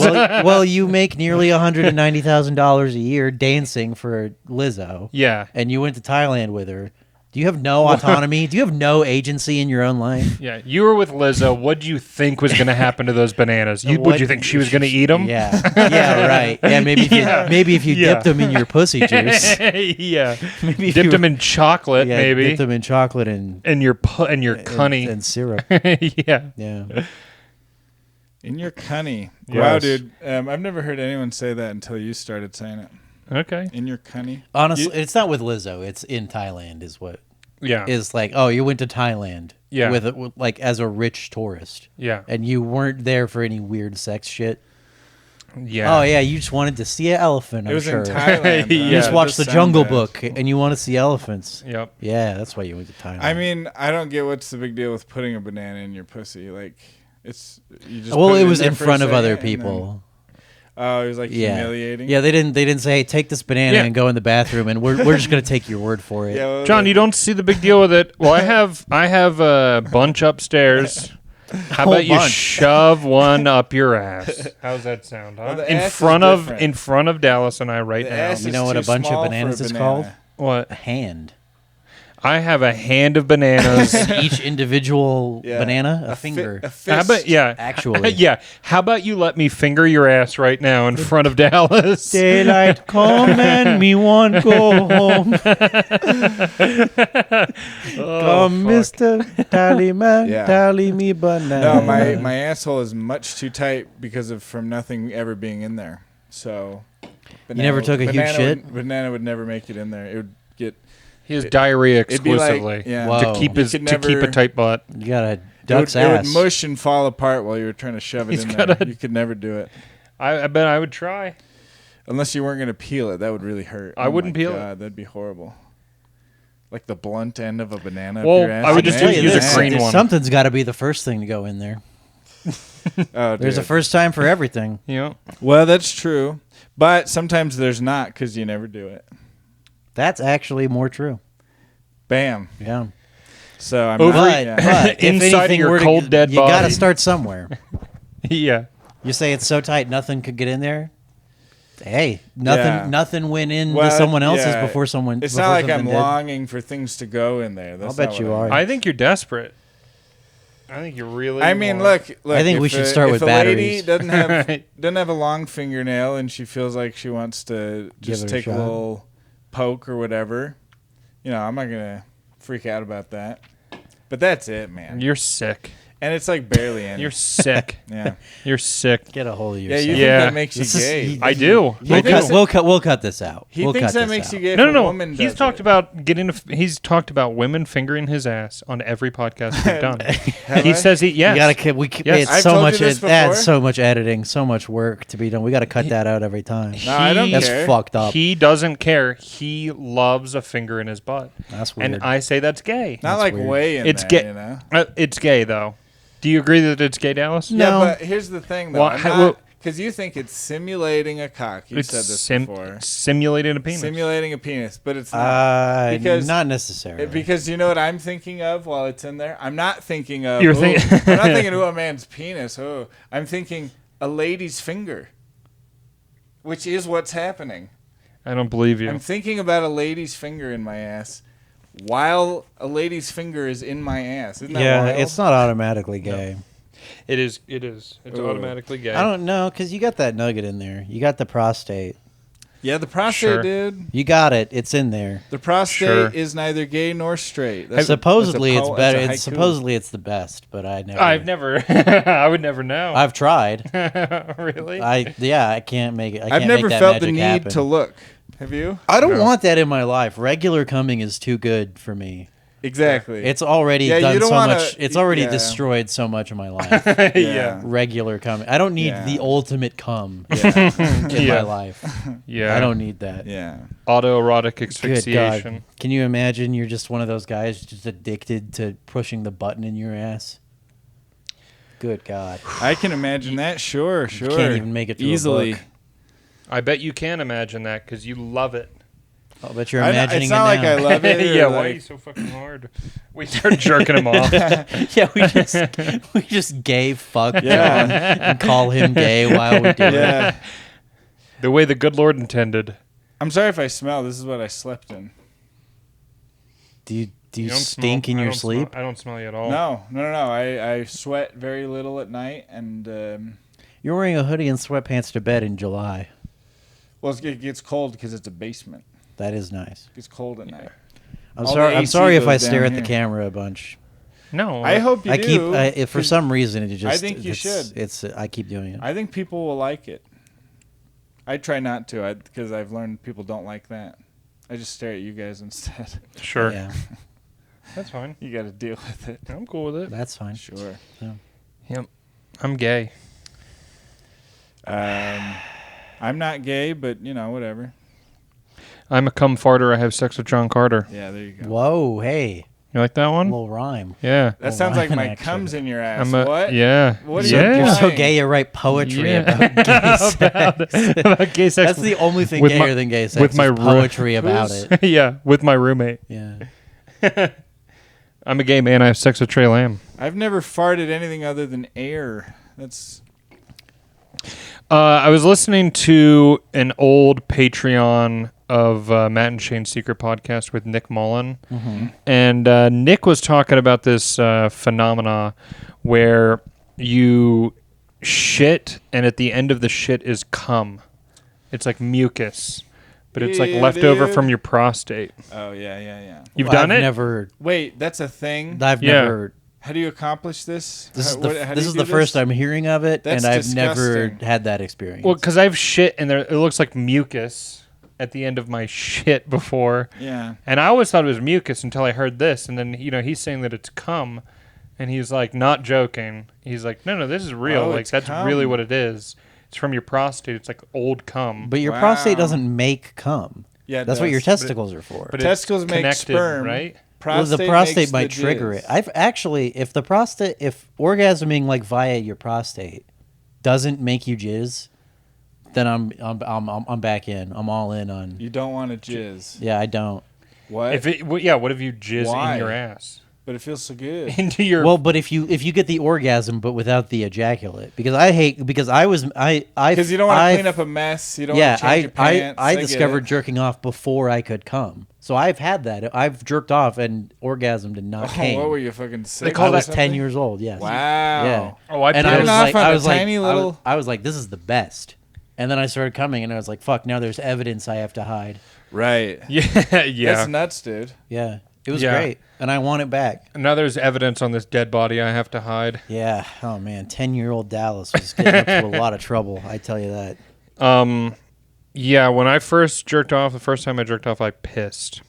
well, you make nearly $190,000 a year dancing for Lizzo, Yeah. and you went to Thailand with her. Do you have no autonomy? Do you have no agency in your own life? Yeah. You were with Lizzo. What do you think was going to happen to those bananas? Would What- you think she was going to eat them? Yeah, yeah, right. Yeah, maybe if you Yeah. dipped them in your pussy juice, Yeah. maybe if Dipped you- them in chocolate, yeah, maybe. dipped them in chocolate and And your cunny. and syrup. Yeah. Yeah. In your cunny. Yes. Wow, dude. I've never heard anyone say that until you started saying it. Okay. In your cunny. Honestly, it's not with Lizzo. It's in Thailand. Is what Yeah. is like. Oh, you went to Thailand. Yeah. With like as a rich tourist, Yeah. and you weren't there for any weird sex shit. Yeah. Oh yeah, you just wanted to see an elephant. It I'm was sure. in Thailand. You You Yeah, just It watched does the sound Jungle bad. Book, and you want to see elephants. Yep. Yeah, that's why you went to Thailand. I mean, I don't get what's the big deal with putting a banana in your pussy. Like, it's you just. well, put it was there in for a front of other second and then- people. Oh, it was like Yeah, humiliating. yeah. They didn't say, hey, take this banana Yeah. and go in the bathroom, and we're just gonna take your word for it. Yeah, well, John, you don't see the big deal with it. Well, I have a bunch upstairs. How Whole about you bunch. shove one up your ass? How's that sound? Huh? Well, the in ass is front of different. in front of Dallas and I right The now. ass You is know what too a bunch of small for bananas a is banana. called? What? A hand. I have a hand of bananas. Each individual Yeah. banana, a fi- finger. a fist. How about yeah? Actually. yeah. How about you let me finger your ass right now in front of Dallas? Daylight come and me want go home. Come, Mister Tallyman, Yeah. tally me banana. No, my asshole is much too tight because of from nothing ever being in there. So. never took a huge banana shit? Banana would never make it in there. It would get. He has diarrhea It'd be like- exclusively yeah. Whoa. to keep You his could to keep a never- tight butt. You got a It duck's would, it would ass. mush and fall apart while you were trying to shove it He's in got there. a- You could never do it. I bet I would try. Unless you weren't going to peel it. That would really hurt. I wouldn't my peel it. God, that'd be horrible. Like the blunt end of a banana Well, up your ass. I would can just tell use you a this, green one. Something's got to be the first thing to go in there. Oh, There's a dude. first time for everything. Yeah. Well, that's true. But sometimes there's not because you never do it. That's actually more true. Bam. Yeah. So I'm Over- not, But, yeah. but if Inside of anything your were to- cold, dead you got to body. start somewhere. Yeah. You say it's so tight nothing could get in there. Hey, Yeah. nothing went into Well, someone else's yeah. before someone. It's before not like I'm something did. longing for things to go in there. That's I'll bet not you what are. I think you're desperate. I think you really. I mean, want- look. I think we if should a- start if with a lady batteries. doesn't have a long fingernail and she feels like she wants to just it a take a shot. little poke or whatever, I'm not gonna freak out about that. But that's it, man. You're sick. And it's like barely in. You're sick. Yeah. You're sick. Get a hold of Yeah, yourself. you Yeah. think that makes you This is- gay? I do. He I thinks do. that- We'll cut this out. He we'll thinks cut that this makes out. you gay. No, if a no, woman no. He's does talked it. about he's talked about women fingering his ass on every podcast we've done. Have He I? says yes. You gotta. Yes. It's I've so told you much. this It adds before. so much editing, so much work to be done. We got to cut that out every time. No, I don't That's care. fucked up. He doesn't care. He loves a finger in his butt. That's weird. And I say that's gay. Not like weird. way in It's there, gay. It's gay, though. Do you agree that it's gay, Dallas? No. Yeah, but here's the thing, though. Well, Because you think it's simulating a cock. You said this before. Simulating a penis. Simulating a penis, but it's not. because not necessarily. Because you know what I'm thinking of while it's in there? I'm not thinking of. You're I'm thinking- not thinking of a man's penis. Oh, I'm thinking a lady's finger, which is what's happening. I don't believe you. I'm thinking about a lady's finger in my ass while a lady's finger is in my ass. Isn't that yeah, wild? it's not automatically gay. It is. It's Ooh. automatically gay. I don't know because you got that nugget in there. You got the prostate. Yeah, the prostate, Sure. dude. You got it. It's in there. The prostate Sure. is neither gay nor straight. Supposedly that's it's a better. haiku. It's supposedly it's the best, but I never. I've never. I would never know. I've tried. Really? I can't make it. I I've can't never make that felt the magic need happen. to look. Have you? I don't No. want that in my life. Regular coming is too good for me. Exactly. It's already Yeah, you done don't so wanna- much. It's already yeah. destroyed so much of my life. yeah. Regular coming. I don't need Yeah. the ultimate cum Yeah. in Yeah. my life. Yeah. I don't need that. yeah. Autoerotic Good asphyxiation. God. Can you imagine you're just one of those guys just addicted to pushing the button in your ass? Good God. I can imagine that. Sure. Sure. can't even make it to a easily. book. I bet you can imagine that because you love it. I'll bet you're imagining it's not it like now. I love it. or yeah. Why are like- you so fucking hard? We start jerking him off. Yeah, we just gay fuck Yeah. John and call him gay while we do it. Yeah. The way the good Lord intended. I'm sorry if I smell. This is what I slept in. Do you You don't stink smell- in I your don't smell- sleep? I don't smell you at all. No. I sweat very little at night, and You're wearing a hoodie and sweatpants to bed in July. well, it gets cold because it's a basement. That is nice. It gets cold at night. I'm All sorry. the I'm AC sorry if I goes stare down at the here. camera a bunch. No. I hope you I do. keep if for 'cause some reason it just. I think you it's- should. It's I keep doing it. I think people will like it. I try not to, because I've learned people don't like that. I just stare at you guys instead. Sure. Yeah, That's fine. You got to deal with it. I'm cool with it. that's fine. Sure. Yep. I'm gay. I'm not gay, but whatever. I'm a cum farter. I have sex with John Carter. Yeah, there you go. Whoa, hey, You like that a one? little rhyme. Yeah. That sounds like Ryan, my actually. comes in your ass. I'm a, What? Yeah. What are So, you yeah. You're so doing? gay. You write poetry Yeah. about gay sex. About gay sex. That's the only thing With gayer my- than gay sex. with my is ru- poetry about Who's- it. yeah, with my roommate. Yeah. I'm a gay man. I have sex with Trey Lamb. I've never farted anything other than air. That's I was listening to an old Patreon of Matt and Shane's Secret Podcast with Nick Mullen. And Nick was talking about this phenomena where you shit and at the end of the shit is cum. It's like mucus, but it's like Ew, leftover dude. from your prostate. oh yeah. You've Well, done I've it? Never. Wait, that's a thing. I've Yeah. never. How do you accomplish this? This is How- the what- how do this you is do the first this? I'm hearing of it, That's and I've never disgusting. had that experience. Well, because I've shit and there it looks like mucus at the end of my shit before. Yeah. And I always thought it was mucus until I heard this. And then, he's saying that it's cum. And he's like, not joking. He's like, no, this is real. Oh, like, it's that's cum. really what it is. It's from your prostate. It's like old cum. but your Wow. prostate doesn't make cum. Yeah. it That's what your does. testicles are for. But Testicles it's make connected, sperm. right? Well, the makes prostate the might trigger jizz. it. I've actually, if orgasming like via your prostate doesn't make you jizz, then I'm back in. I'm all in on. You don't want to jizz. Yeah, I don't. What? What if you jizz Why? in your ass? But it feels so good. Into your. Well, but if you get the orgasm but without the ejaculate, because I Because you don't want to clean up a mess. You don't Yeah, want to change your pants. I get discovered it. jerking off before I could come. So I've had that. I've jerked off and orgasmed and not Oh, came. what were you fucking sick? call I or was something? 10 years old. Yes. Wow. Yeah. Oh, I And put I it was off like, on I a was like, tiny little- I was like, this is the best. And then I started coming, and I was like, "Fuck! Now there's evidence I have to hide." Right. Yeah. That's nuts, dude. Yeah, it was Yeah. great, and I want it back. Now there's evidence on this dead body I have to hide. Yeah. Oh man, 10-year-old Dallas was getting up to a lot of trouble. I tell you that. Yeah, when I first jerked off, the first time I jerked off, I pissed.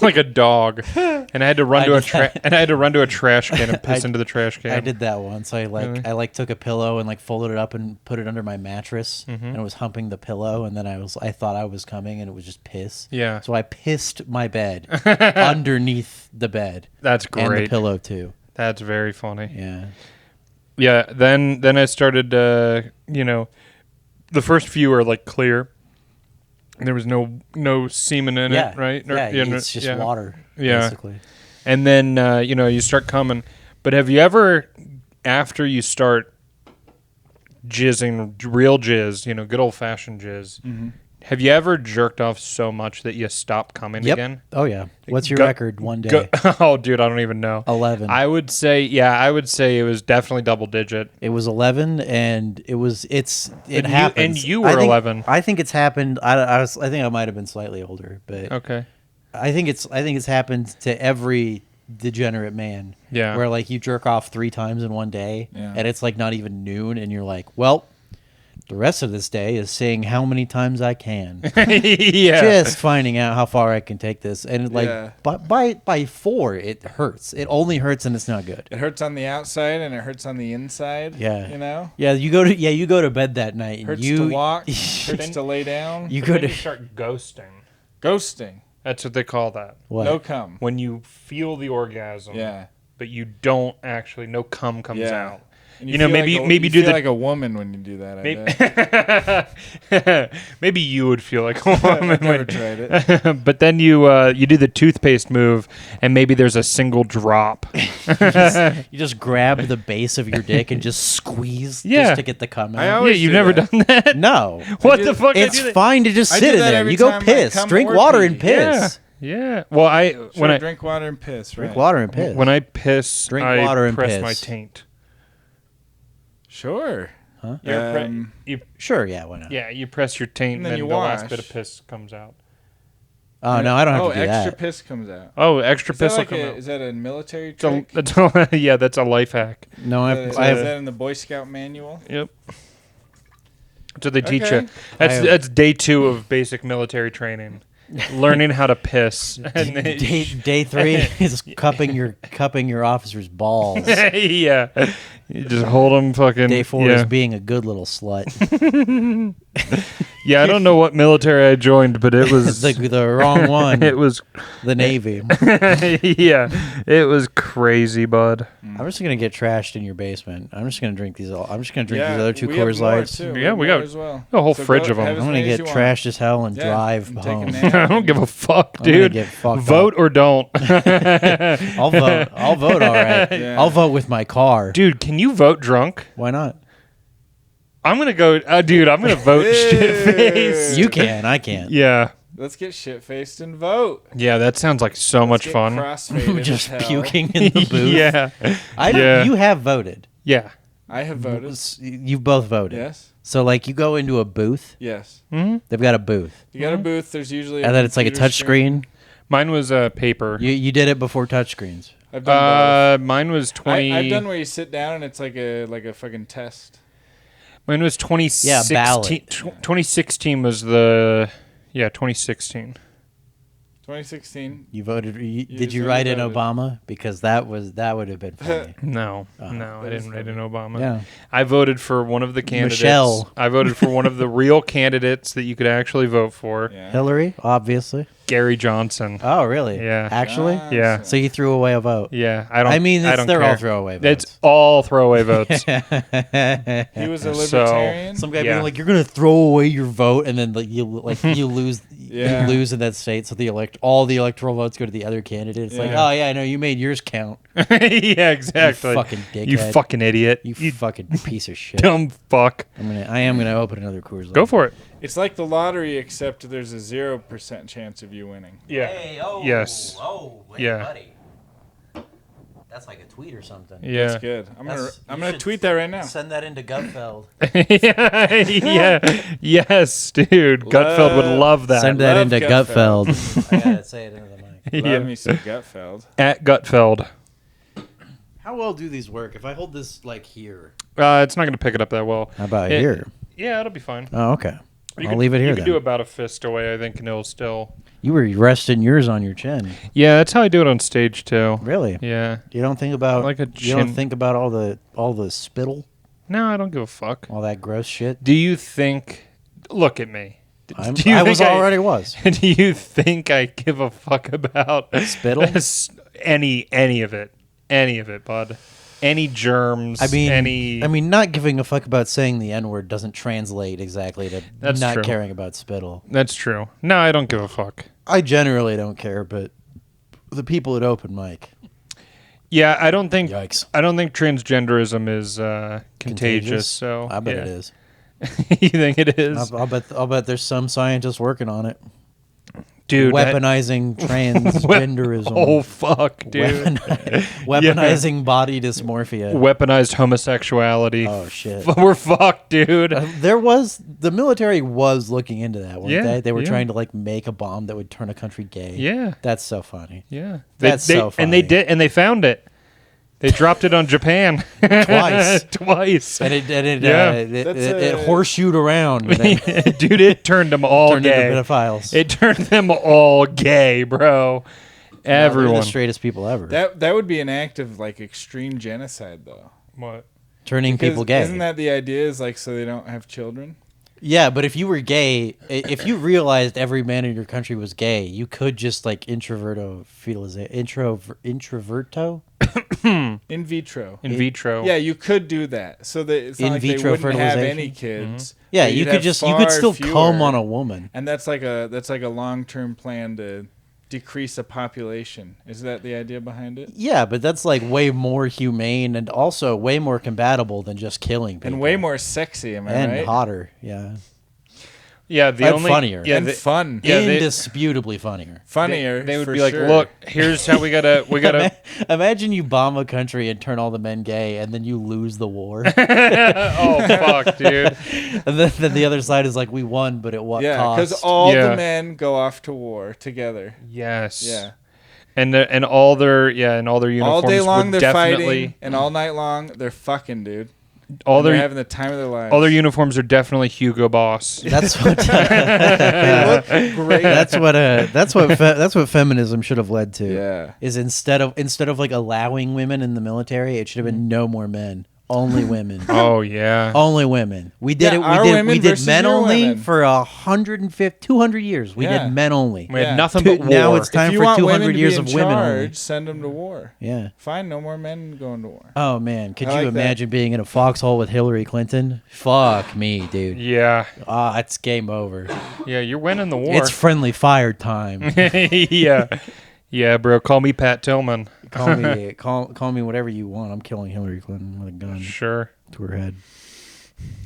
Like a dog, and I had to run to a trash can and piss into the trash can. I did that once. Really? I took a pillow and like folded it up and put it under my mattress, Mm-hmm. and it was humping the pillow, and then I thought I was coming, and it was just piss. Yeah. So I pissed my bed underneath the bed. That's And the great. pillow too. That's very funny. Yeah. Yeah. Then I started. The first few are like clear. There was no semen in Yeah. it, right? Yeah. No- It's just yeah. water. Yeah. Basically. And then you start coming. But have you ever, after you start jizzing, real jizz, good old fashioned jizz, have you ever jerked off so much that you stop coming Yep. again? Oh yeah. What's your Go- record? One day. Oh, dude, I don't even know. 11. I would say it was definitely double digit. It was 11, and it And happens. you were I think- 11. I think it's happened. I think I might have been slightly older, but Okay. I think it's happened to every degenerate man. Yeah. Where like you jerk off 3 times in one day, Yeah. and it's like not even noon, and you're like, well, the rest of this day is saying how many times I can, Yeah. just finding out how far I can take this, and like Yeah. by 4 it hurts. It only hurts, and it's not good. It hurts on the outside and it hurts on the inside. Yeah. You know? Yeah, you go to bed that night. And Hurts you to walk, hurts to lay down. You go to start ghosting. Ghosting. That's what they call that. what? No cum. When you feel the orgasm, Yeah. but you don't actually, no cum comes Yeah. out. And You know, feel maybe- like maybe you do feel the- like a woman when you do that. I Maybe, bet. maybe you would feel like a woman. I've never tried it. But then you do the toothpaste move, and maybe there's a single drop. You just grab the base of your dick and just squeeze Yeah. just to get the cum I out. always Yeah, you've do never that. done that. No. What do- the fuck? It's I do that. fine to just I sit do in that there. every You go time I piss. come Drink or water pee. and piss. Yeah. Well, when I Drink water and piss. Drink right. water and piss. when I piss, Drink I water and press piss. my taint. Sure. Huh? You Sure, yeah, why not? Yeah, you press your taint, And and then then you the last wash. bit of piss comes out. Oh, no, I don't have Oh, to do extra that. piss comes out. Oh, extra Is that, piss will like come out. is that a military It's a- trick? that's a life hack. No, Is I have that in the Boy Scout manual? Yep. That's what they teach Okay. you. That's have- that's day 2 of basic military training. Learning how to piss. And then- day 3 is cupping your officer's balls. yeah. You just hold them fucking. Day 4 yeah. is being a good little slut. Yeah, I don't know what military I joined, but it was the wrong one. it was The Navy. yeah, it was crazy, bud. I'm just gonna get trashed in your basement. I'm just gonna drink these. I'm just gonna drink Yeah, these other 2 we have Coors more, Lights. too. Yeah, we have got more as well. a whole So fridge go- of 'em. have as I'm gonna many as get you want. trashed as hell and Yeah, drive and take a home. nap. I don't give a fuck, I'm gonna dude. get fucked Vote up. or don't. I'll vote. I'll vote. All right. Yeah. I'll vote with my car. Dude, can you vote drunk? Why not? I'm gonna go. Dude, I'm gonna vote shit face. You can. I can't. Yeah, Let's get shit faced and vote. yeah. That sounds like so Let's much get fun. crossfaded as Just hell. puking in the booth. yeah, Yeah. You have voted. yeah. I have voted. You've both voted. Yes. So like you go into a booth. Yes. They've got a booth, You got a booth. There's usually and then it's like a computer touch screen. Mine was paper. You did it before touchscreens. I've done both. Mine was 20. I've done where you sit down and it's like a fucking test. Mine was 2016. Yeah, ballot. 2016 was the 2016. 2016. You voted. Did just you write in voted. Obama? Because that would have been funny. No, Oh. no, I That is didn't write in funny. Obama. Yeah. I voted for one of the candidates. Michelle. I voted for one of the real candidates that you could actually vote for. Yeah. Hillary, obviously. Gary Johnson. Oh, really? Yeah. Actually. Ah, Yeah. So you threw away a vote. Yeah, I don't. I mean, I don't they're care. all throwaway votes. It's all throwaway votes. He was a So- libertarian. Some guy Yeah. being like, "You're gonna throw away your vote," and then you lose, Yeah. you lose in that state. So all the electoral votes go to the other candidate. It's like, Yeah. oh yeah, I know you made yours count. Yeah, exactly. You fucking dickhead. You fucking idiot. You fucking piece of shit. dumb fuck. I am gonna open another Coors Light. Go for it. It's like the lottery, except there's a 0% chance of you winning. Yeah. Hey, oh, Yes. Oh, hey, Yeah. buddy. That's like a tweet or something. Yeah. That's good. I'm You gonna should tweet that right now. Send that into Gutfeld. yeah. Yes, dude. Gutfeld would love that. Send that Love into Gutfeld. Gutfeld. I gotta say it into the mic. Love Yeah. me some Gutfeld. At Gutfeld. How well do these work? If I hold this like here. It's not going to pick it up that well. How about It- here? Yeah, it'll be fine. Oh, okay. You I'll can- leave it here You then. can do about a fist away, I think, and it'll still. You were resting yours on your chin. Yeah, that's how I do it on stage too. Really? Yeah. You don't think about Like a you don't chin- think about all the spittle, No, I don't give a fuck. all that gross shit. Do you think? Look at me. I think was already was. Do you think I give a fuck about Spittle? any of it, bud? Any germs? I any. mean, not giving a fuck about saying the N-word doesn't translate exactly to That's not true. caring about spittle. That's true. No, I don't give a fuck. I generally don't care, but the people at open mic, Yeah, I don't think. yikes. I don't think transgenderism is contagious. So I bet yeah. it is. You think it is, I'll bet there's some scientists working on it. dude? Weaponizing transgenderism. Oh fuck, dude! Weaponizing body dysmorphia. Weaponized homosexuality. Oh shit. We're fucked, dude. The military was looking into that, weren't Yeah, they? They were yeah. trying to like make a bomb that would turn a country gay. Yeah. That's so funny. Yeah, That's so And they funny. did, and they found it. They dropped it on Japan Twice. twice. And it That's horseshoed around. And it Dude, it turned them all turned gay. into pedophiles. It turned them all gay, bro. They're Everyone. the straightest people ever. That would be an act of like extreme genocide, though. What? Turning Because people gay. Isn't that the idea? Is like so they don't have children? Yeah, but if you were gay, if you realized every man in your country was gay, you could just like introverto. In vitro. In vitro. Yeah, you could do that. So that it's not In like they vitro wouldn't have fertilization? any kids. Yeah, But you you'd could have just you far could still fewer. come on a woman. And that's like a long-term plan to decrease a population. Is that the idea behind it? Yeah, but that's like way more humane and also way more compatible than just killing people. And way more sexy, am I and right? hotter. Yeah, Yeah, the And only funnier. Yeah, and fun. Yeah, they- indisputably funnier. Funnier. they would for be like, sure. look, here's how we gotta Imagine you bomb a country and turn all the men gay, and then you lose the war. oh fuck, dude. And then the other side is like, we won, but at what Yeah, cost? because all Yeah. the men go off to war together. Yes. Yeah. And all their uniforms All day long would they're definitely fighting, and all night long they're fucking, dude. all And they're their having the time of their lives. all their uniforms are definitely Hugo Boss. That's what. They look great. That's what feminism should have led to. Yeah. Is instead of like allowing women in the military, it should have been no more men, only women. Oh yeah. Only women. We did Yeah, it. our We women did versus men your only women. for 200 years. We Yeah. did men only. We had Yeah. nothing but war. Now it's If time you for want 200 women to years be of in women charge, only. send them to war. Yeah. Fine, no more men going to war. Oh man, could I you like that. imagine being in a foxhole with Hillary Clinton? Fuck me, dude. Yeah. It's game over. Yeah, you're winning the war. It's friendly fire time. yeah. Yeah, bro. Call me Pat Tillman. Call me whatever you want. I'm killing Hillary Clinton with a gun Sure. to her head.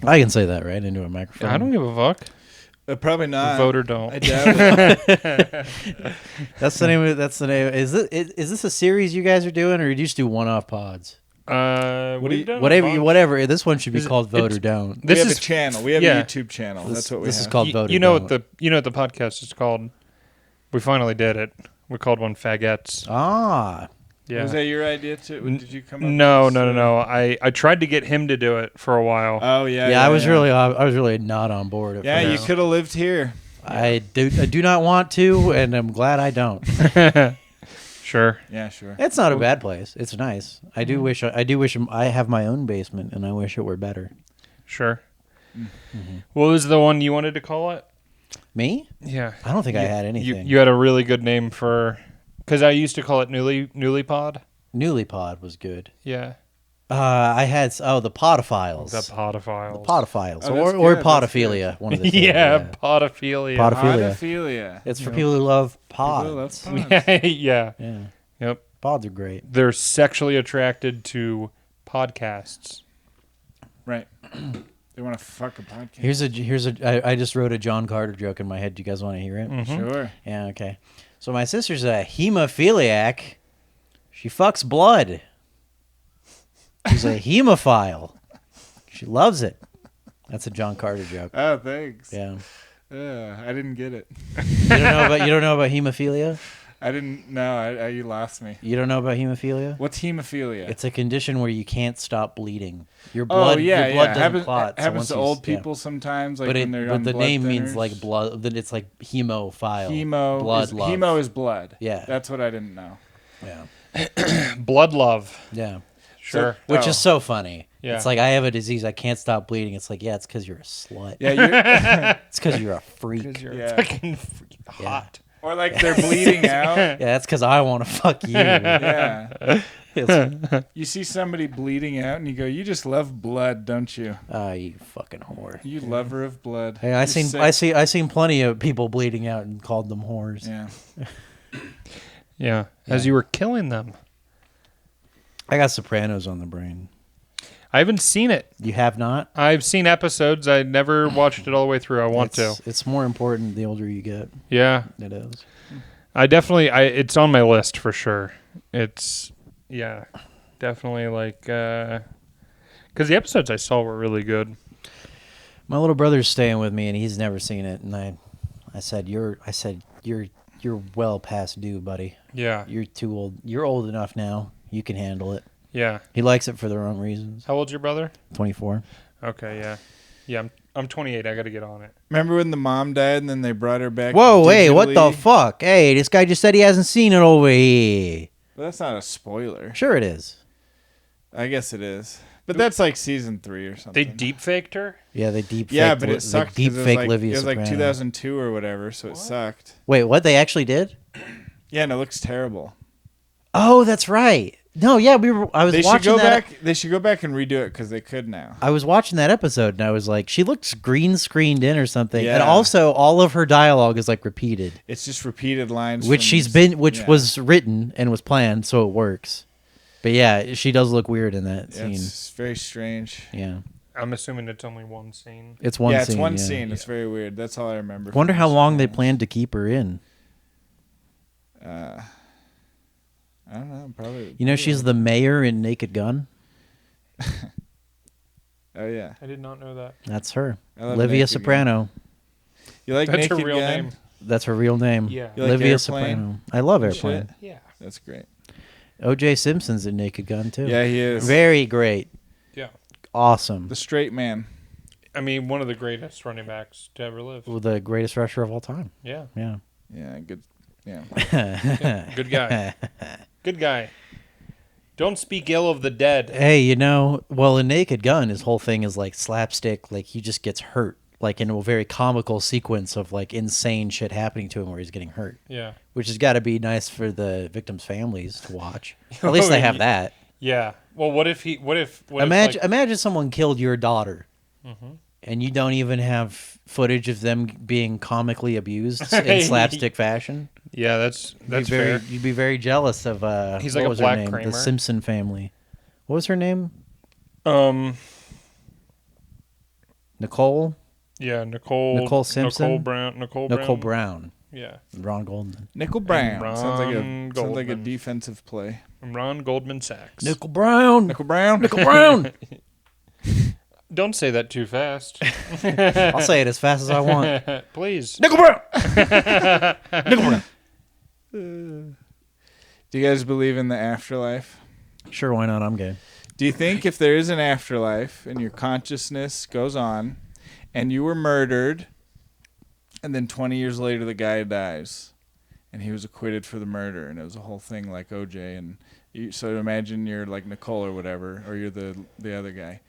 I can say that right into a microphone. I don't give a fuck. Probably not. Vote or don't. I doubt it. That's the name of it. That's the name. Is this a series you guys are doing, or do you just do one-off pods? What do you- Whatever. This one should be Is it- called Vote it's- or Don't. This we have is a channel. We have yeah. a YouTube channel. This- That's what we this have. is called Vote or you know Don't. what the podcast is called. We finally did it. We called one Fagettes. Ah, Yeah. Was that your idea too? Did you come up No, with no, this, no, no. I tried to get him to do it for a while. Oh yeah. yeah. I was really not on board at Yeah, you first. could have lived here. I do not want to, and I'm glad I don't. Sure. Yeah, sure. It's not a bad place. It's nice. I do wish I have my own basement, and I wish it were better. Sure. What was the one you wanted to call it? Me? Yeah. I don't think I had anything. You had a really good name for, because I used to call it Newly Pod. Newly Pod was good. Yeah. I had the Podophiles. The Podophiles. Podophiles, Oh, that's or good, that's podophilia. One of the two. Yeah, podophilia. Podophilia. Pedophilia. It's for people who love pods. People love pods. yeah. Yeah, Yep. pods are great. They're sexually attracted to podcasts. Right. They want to fuck a podcast. Here's a. I just wrote a John Carter joke in my head. Do you guys want to hear it? Sure. Yeah. Okay. So my sister's a hemophiliac. She fucks blood. She's a hemophile. She loves it. That's a John Carter joke. Oh, thanks. Yeah. I didn't get it. You don't know about hemophilia? I didn't know. You lost me. You don't know about hemophilia? What's hemophilia? It's a condition where you can't stop bleeding. Your blood doesn't clot. It happens so to once old people sometimes, like when they're on the blood name thinners. means like blood. Then it's like hemophile. Hemo is blood. Yeah. That's what I didn't know. Yeah. Blood love. Yeah. Sure. Which is so funny. Yeah. It's like I have a disease. I can't stop bleeding. It's like, yeah, it's because you're a slut. Yeah, It's because you're a freak. Because you're Yeah. fucking hot. or like they're bleeding out. Yeah, that's because I want to fuck you. Yeah. It's, You see somebody bleeding out and you go, you just love blood, don't you? you fucking whore. You lover of blood. Hey, You're sick. I seen plenty of people bleeding out and called them whores. Yeah. Yeah. As you were killing them. I got Sopranos on the brain. I haven't seen it. You have not? I've seen episodes. I never watched it all the way through. I want to. It's more important the older you get. Yeah. It is. I definitely, it's on my list for sure. It's, yeah, definitely like, because the episodes I saw were really good. My little brother's staying with me and he's never seen it, and I said you're well past due, buddy. Yeah. You're too old. You're old enough now. You can handle it. Yeah. He likes it for the wrong reasons. How old's your brother? 24. Okay, yeah. Yeah, I'm 28. I got to get on it. Remember when the mom died and then they brought her back? Whoa, hey, what the digitally? fuck? Hey, this guy just said he hasn't seen it over here. Well, that's not a spoiler. Sure it is. I guess it is. But that's like season 3 or something. They deep faked her? Yeah, they deep Yeah, faked but it sucked. 'cause deep fake Livia It was like Soprano. 2002 or whatever, so it sucked. Wait, what? They actually did? Yeah, and it looks terrible. Oh, that's right. No, yeah, I was They should watching go that. back. They should go back and redo it because they could now. I was watching that episode and I was like, she looks green screened in or something. Yeah. And also all of her dialogue is like repeated, It's just repeated lines, which yeah. was written and was planned, so it works. But yeah, she does look weird in that Yeah, scene. it's very strange. Yeah. I'm assuming it's only one scene. It's one Yeah, scene. it's one yeah. scene. It's very weird. That's all I remember. Wonder from how this long they film. planned to keep her in. I don't know. Probably. You know, she's the mayor in Naked Gun. Oh yeah, I did not know that. That's her. I love Livia Naked Soprano. you like That's her Naked real Gun? name. That's her real name. Yeah. You like Livia Airplane? Soprano. I love and Airplane. shit? Yeah. That's great. O.J. Simpson's in Naked Gun too. Yeah, he is. Very great. Yeah. Awesome. The straight man. I mean, one of the greatest running backs to ever live. The greatest rusher of all time. Yeah. Yeah. Yeah, good. Yeah. Yeah. Good guy. Good guy. Don't speak ill of the dead. Hey, you know, well, in Naked Gun, his whole thing is like slapstick. Like he just gets hurt, like in a very comical sequence of like insane shit happening to him where he's getting hurt, Yeah. which has got to be nice for the victims' families to watch. At least they have that. Yeah. Well, what if Imagine someone killed your daughter, and you don't even have footage of them being comically abused in slapstick fashion. Yeah, that's fair. You'd be very jealous of. He's what like a was Black her name? Kramer. The Simpson family. What was her name? Nicole. Yeah, Nicole Simpson? Nicole Brown. Yeah. Ron Goldman. Nickel Brown. Ron Sounds like a Goldman. defensive play. Ron Goldman Sachs. Nickel Brown. Nickel Brown. Nickel Brown. Don't say that too fast. I'll say it as fast as I want. Please. Nickel Brown. Nickel Brown. Do you guys believe in the afterlife? Sure, why not? I'm gay. Do you think if there is an afterlife and your consciousness goes on and you were murdered and then 20 years later the guy dies and he was acquitted for the murder and it was a whole thing like OJ and so imagine you're like Nicole or whatever or you're the other guy.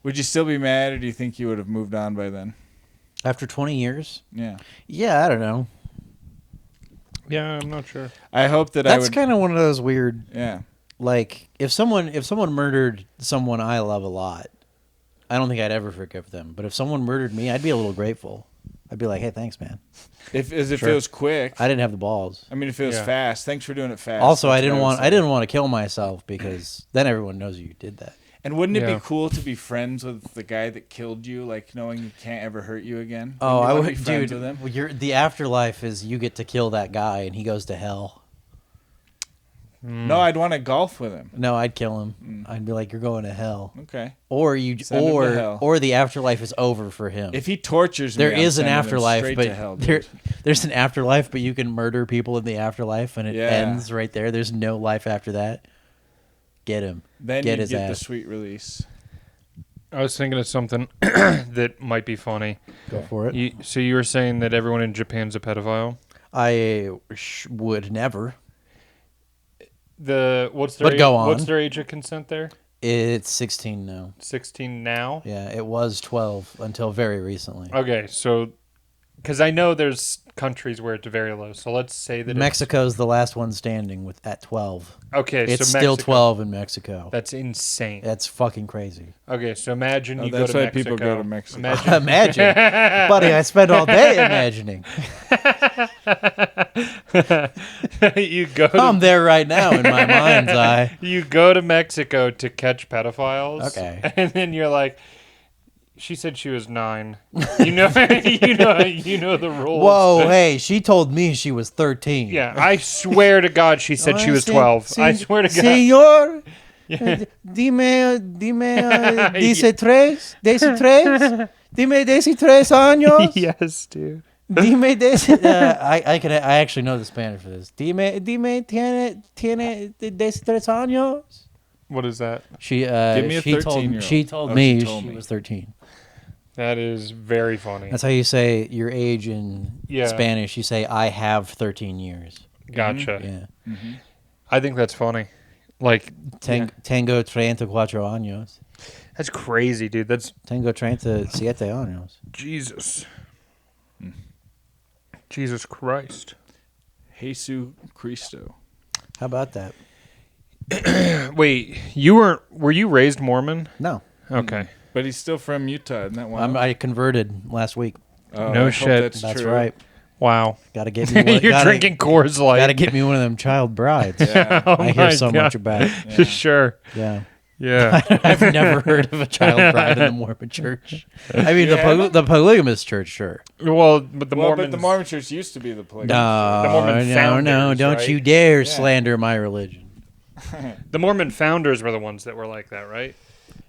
Would you still be mad or do you think you would have moved on by then? After 20 years? Yeah. Yeah, I don't know. Yeah, I'm not sure. I hope that That's kind of one of those weird. Yeah. Like if someone murdered someone I love a lot, I don't think I'd ever forgive them. But if someone murdered me, I'd be a little grateful. I'd be like, "Hey, thanks, man." If it Sure. was quick. I didn't have the balls. I mean, if it was fast. Thanks for doing it fast. Also, That's I didn't what would want say. to kill myself because then everyone knows you did that. And wouldn't it Yeah. be cool to be friends with the guy that killed you, like knowing he can't ever hurt you again? Oh, Wouldn't you I wanna would, be friends dude. with him? The afterlife is you get to kill that guy and he goes to hell. No, I'd want to golf with him. No, I'd kill him. I'd be like, you're going to hell. Okay. Or Send him to hell. or the afterlife is over for him. If he tortures me, There I'm is an sending him afterlife, straight but to hell, dude. there's an afterlife, but you can murder people in the afterlife, and it Yeah. ends right there. There's no life after that. Get him. Then Get you his get the ass. sweet release. I was thinking of something that might be funny. Go for it. So you were saying that everyone in Japan's a pedophile? I would never. What's their But go on. What's their age of consent there? It's 16 now. 16 now? Yeah, it was 12 until very recently. Okay, so because I know there's countries where it's very low, so let's say that Mexico's the last one standing at 12. Okay, It's so still Mexico, 12 in Mexico. That's insane. That's fucking crazy. Okay, so imagine you go That's to why Mexico. people go to Mexico. Imagine, Imagine. Buddy, I spend all day imagining. you go. To, I'm there right now in my mind's eye. You go to Mexico to catch pedophiles. Okay. And then you're like, she said she was 9. You know, you know the rules. Whoa, hey, she told me she was 13. Yeah, I swear to God, she said she was 12. I swear to God. Señor, dice tres, dime 13 años. Yes, dude. Dime I actually know the Spanish for this. Dime tiene 13 años. What is that? She Give me a she 13-year-old. she told Oh, me she told she me. was 13. That is very funny. That's how you say your age in Yeah. Spanish. You say I have 13 years. Gotcha. Yeah. I think that's funny. Like, Tengo 34 años. that's crazy, dude. That's Tengo 37 años. Jesus. Jesus Christ. Jesus Cristo. How about that? Wait, were you raised Mormon? No. Okay. But he's still from Utah, isn't that one? I converted last week. Oh, No I hope shit. That's true. right. Wow. Got to get me one. You're drinking Coors Light. Got to get me one of them child brides. Yeah. Oh I hear my so God. much about it. Yeah. Sure. Yeah. Yeah. I've never heard of a child bride in the Mormon church. I mean, Yeah. the polygamous church, sure. Well, but the Mormons. But the Mormon church used to be the polygamous No, The Mormon no, founders, don't right? you dare Yeah. slander my religion. The Mormon founders were the ones that were like that, right?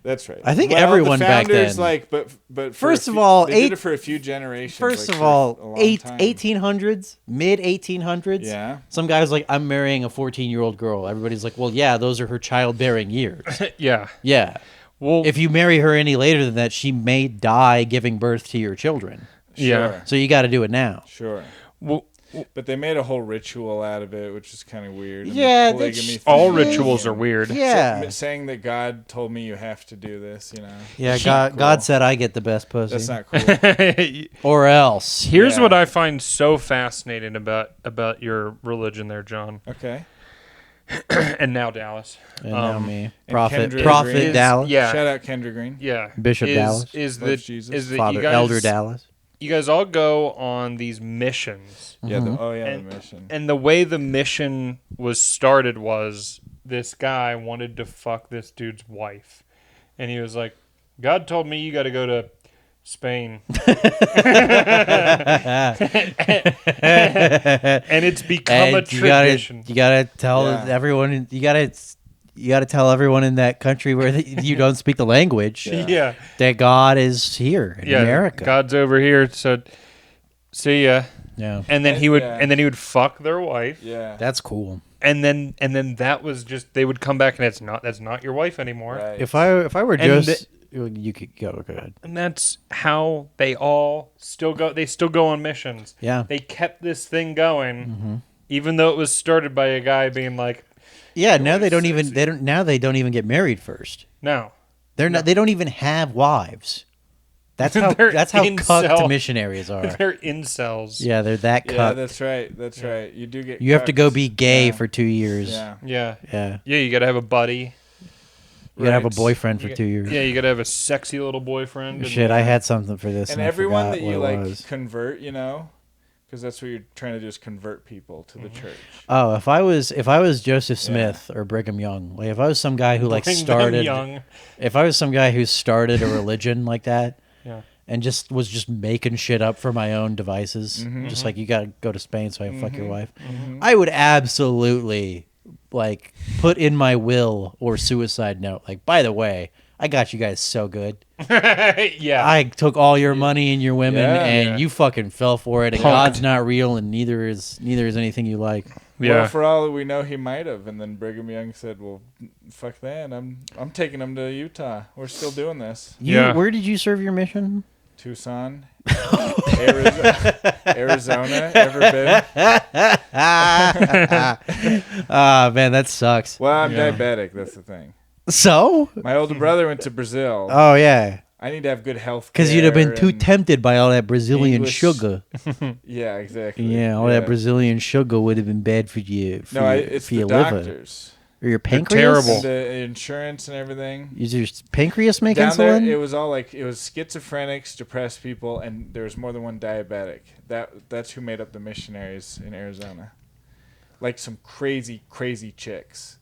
That's right. I think Well, everyone the back founders, then- like, but for First a of few- all, they did it for a few generations. First like, of for all, a long time. 1800s, mid 1800s. Yeah. Some guy's like, I'm marrying a 14-year-old girl. Everybody's like, well, yeah, those are her childbearing years. Yeah. Yeah. Well, If you marry her any later than that, she may die giving birth to your children. Yeah. Sure. So you got to do it now. Sure. well, But they made a whole ritual out of it, which is kind of weird. And the Yeah, polygamy that's- thing. all rituals are weird. Yeah. Saying that God told me you have to do this, you know. Yeah, That's God, not God cool. said I get the best pussy. That's not cool. Or else. Here's Yeah. what I find so fascinating about your religion there, John. Okay. And now Dallas. And now me. and Prophet Kendra Green. Dallas. Yeah. Shout out Kendra Green. Yeah. Bishop Dallas. Is Loves that Jesus. is that Father you guys, Elder Dallas. you guys all go on these missions. Yeah. Mm-hmm. The mission. And the way the mission was started was this guy wanted to fuck this dude's wife. And he was like, God told me you got to go to Spain. And it's become a And tradition. you gotta tell Yeah. everyone. You gotta tell everyone in that country where you don't speak the language Yeah. that God is here in Yeah. America. God's over here, so see ya. Yeah, And then he would Yeah. and then he would fuck their wife. Yeah. that's cool. And then that was just they would come back and that's not your wife anymore. Right. If I were And just you could go ahead. And that's how they all still go. They still go on missions. Yeah. They kept this thing going, even though it was started by a guy being like, Yeah, now they don't even get married first. "No, They're not. They don't even have wives. That's how They're cucked incel. missionaries are. they're incels." Yeah, they're that Yeah, cucked. that's right. That's right. You do get. You have to go cucked. be gay Yeah. for 2 years. Yeah. yeah, Yeah. yeah. You gotta have a buddy. You gotta have a Right. boyfriend for 2 years. Yeah, you gotta have a sexy little boyfriend. and- Shit, I had something for this. And I everyone forgot that what you it like was. convert, you know, because that's what you're trying to do is convert people to the church. Oh, if I was Joseph Smith or Brigham Young, like if I was some guy who like Bring them started, young. if I was some guy who started a religion like that, Yeah. and just was just making shit up for my own devices, just like you gotta go to Spain so I can fuck your wife, I would absolutely like put in my will or suicide note. Like, by the way, I got you guys so good. Yeah. I took all your money and your women, Yeah. and Yeah. you fucking fell for it. And Punked. God's not real, and neither is anything you like. Yeah. Well, for all that we know, he might have. And then Brigham Young said, "Well, fuck that. I'm taking him to Utah. We're still doing this. Yeah. Where did you serve your mission? Tucson, Arizona. Ever been? Ah, man, that sucks. Well, I'm Yeah. diabetic. That's the thing. So? My older brother went to Brazil. Oh, yeah. I need to have good health. Because you'd have been too and- tempted by all that Brazilian English- sugar. Yeah, exactly. Yeah, all that Brazilian sugar would have been bad for you. For No, your, it's for the your liver. doctors. Or your They're pancreas? terrible. And the insurance and everything. Is your pancreas make Down insulin? there, it was all like it was schizophrenics, depressed people, and there was more than one diabetic. That's who made up the missionaries in Arizona. Like some crazy chicks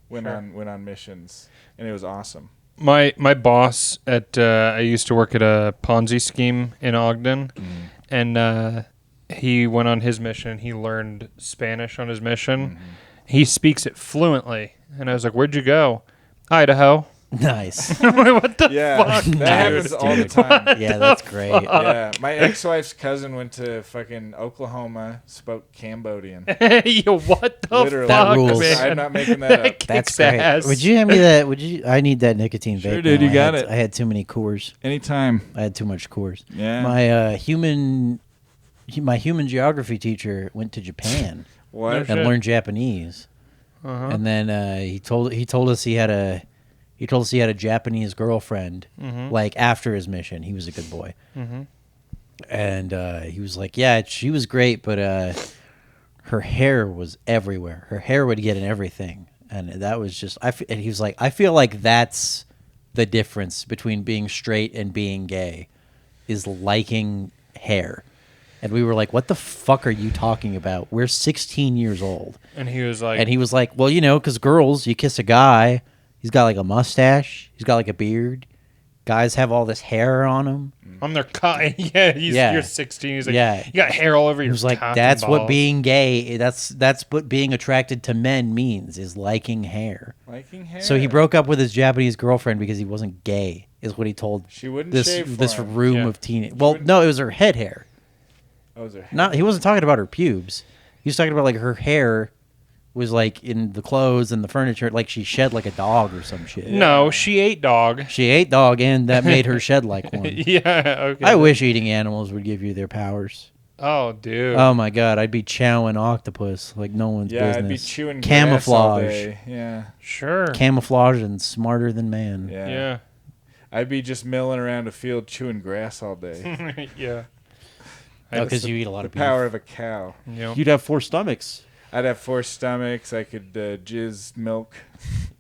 went Sure. on missions, and it was awesome. My boss at I used to work at a Ponzi scheme in Ogden, and he went on his mission. He learned Spanish on his mission. He speaks it fluently, and I was like, "Where'd you go?" Idaho. Nice. I'm like, what the Yeah, fuck? that happens all the time. Yeah, that's great. Yeah, my ex-wife's cousin went to fucking Oklahoma, spoke Cambodian. Yo, what the Literally, That fuck, rules. man? I'm not making that up. That That's kicks great. ass. Would you hand me that? I need that nicotine Sure, vape. dude, now. you got I had, it. I had too many Coors. Anytime. I had too much Coors. Yeah. My human geography teacher went to Japan What? No and shit. learned Japanese. Uh-huh. And then he told us he had a Japanese girlfriend. Like after his mission, he was a good boy. And he was like, yeah, she was great, but her hair was everywhere. Her hair would get in everything, and that was just. And he was like, I feel like that's the difference between being straight and being gay, is liking hair. And we were like, what the fuck are you talking about? We're 16 years old. And he was like, And he was like, well, because girls, you kiss a guy, he's got like a mustache, he's got like a beard. Guys have all this hair on him. I'm their cock. Yeah, Yeah. you're 16. He's like, Yeah. you got hair all over He your was like, cock and that's what balls." being gay, that's what being attracted to men means, is liking hair. Liking hair. So he broke up with his Japanese girlfriend because he wasn't gay, is what he told She wouldn't this shave for this him. room Yeah. of teenage. Well, no, it was her head hair. Oh, was her hair? Not he wasn't talking about her pubes. He was talking about like her hair was like in the clothes and the furniture, like she shed like a dog or some shit. No, she ate dog. She ate dog, and that made her shed like one. Yeah, okay. I wish eating animals would give you their powers. Oh, dude. Oh my god, I'd be chowing octopus like no one's Yeah, business. I'd be chewing grass all camouflage, day. Yeah. Sure. camouflage, and smarter than man. Yeah. Yeah. I'd be just milling around a field chewing grass all day. Yeah. Because you eat a lot The of beef. power of a cow. Yep. You'd have 4 stomachs. I'd have 4 stomachs. I could jizz milk.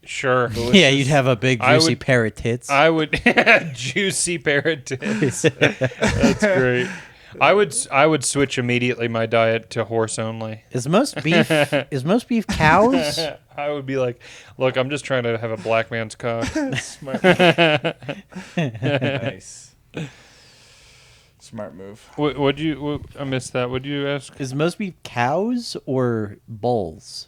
Sure. Delicious. Yeah, you'd have a big I juicy would- pair of tits. I would juicy parrot tits. That's great. I would switch immediately my diet to horse only. Is most beef cows? I would be like, look, I'm just trying to have a black man's cock. Smart. Nice. Smart move. Would you? I missed that. Would you ask? Is most beef cows or bulls?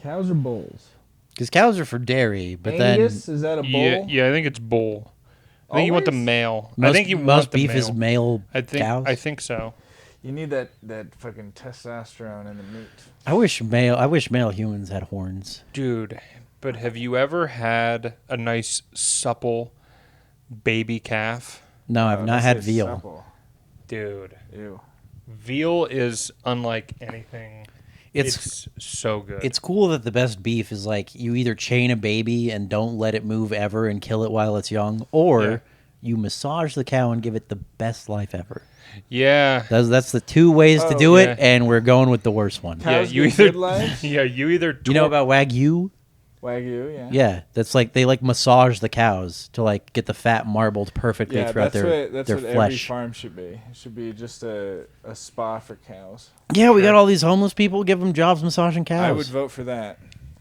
Cows or bulls? Because cows are for dairy, but Angus, is that a bull? Yeah, I think it's bull. I think you want the Always? male. then I think you most want the beef male. is male cows. I think so. You need that fucking testosterone in the meat. I wish male humans had horns. Dude, but have you ever had a nice supple baby calf? No, I've not Let's had say veal. supple. Dude, Ew. veal is unlike anything. It's so good. It's cool that the best beef is like you either chain a baby and don't let it move ever and kill it while it's young, or Yeah. you massage the cow and give it the best life ever. yeah. That's the 2 ways to Oh, do it, yeah. and we're going with the worst one. Cows you get either good lives? yeah, you either You know about Wagyu? Wagyu, yeah. Yeah, that's like they like massage the cows to like get the fat marbled perfectly Yeah, throughout that's their what every flesh. farm should be. It should be just a spa for cows. Yeah, we got all these homeless people. Give them jobs massaging cows. I would vote for that.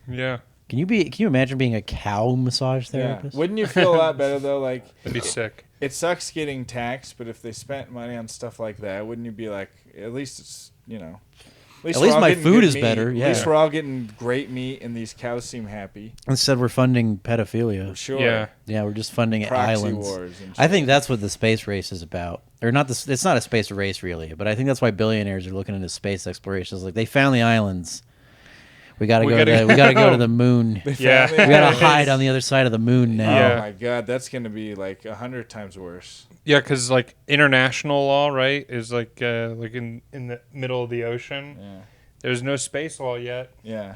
Yeah, Can you imagine being a cow massage Yeah. therapist? Wouldn't you feel a lot better though? Like that'd be sick. it sucks getting taxed, but if they spent money on stuff like that, wouldn't you be like, at least it's At At we're least all my getting food good is meat. better, At yeah. least we're all getting great meat, and these cows seem happy. Instead, we're funding pedophilia. Sure. Yeah. Yeah, we're just funding Proxy islands. wars and I think shit. that's what the space race is about. Or not the. It's not a space race really, but I think that's why billionaires are looking into space exploration. It's like they found the islands. We gotta go. We gotta go to the moon. We Yeah. gotta hide on the other side of the moon now. Yeah. Oh my god, that's gonna be like 100 times worse. Yeah, because like international law, right, is like in the middle of the ocean. Yeah. There's no space law yet. Yeah.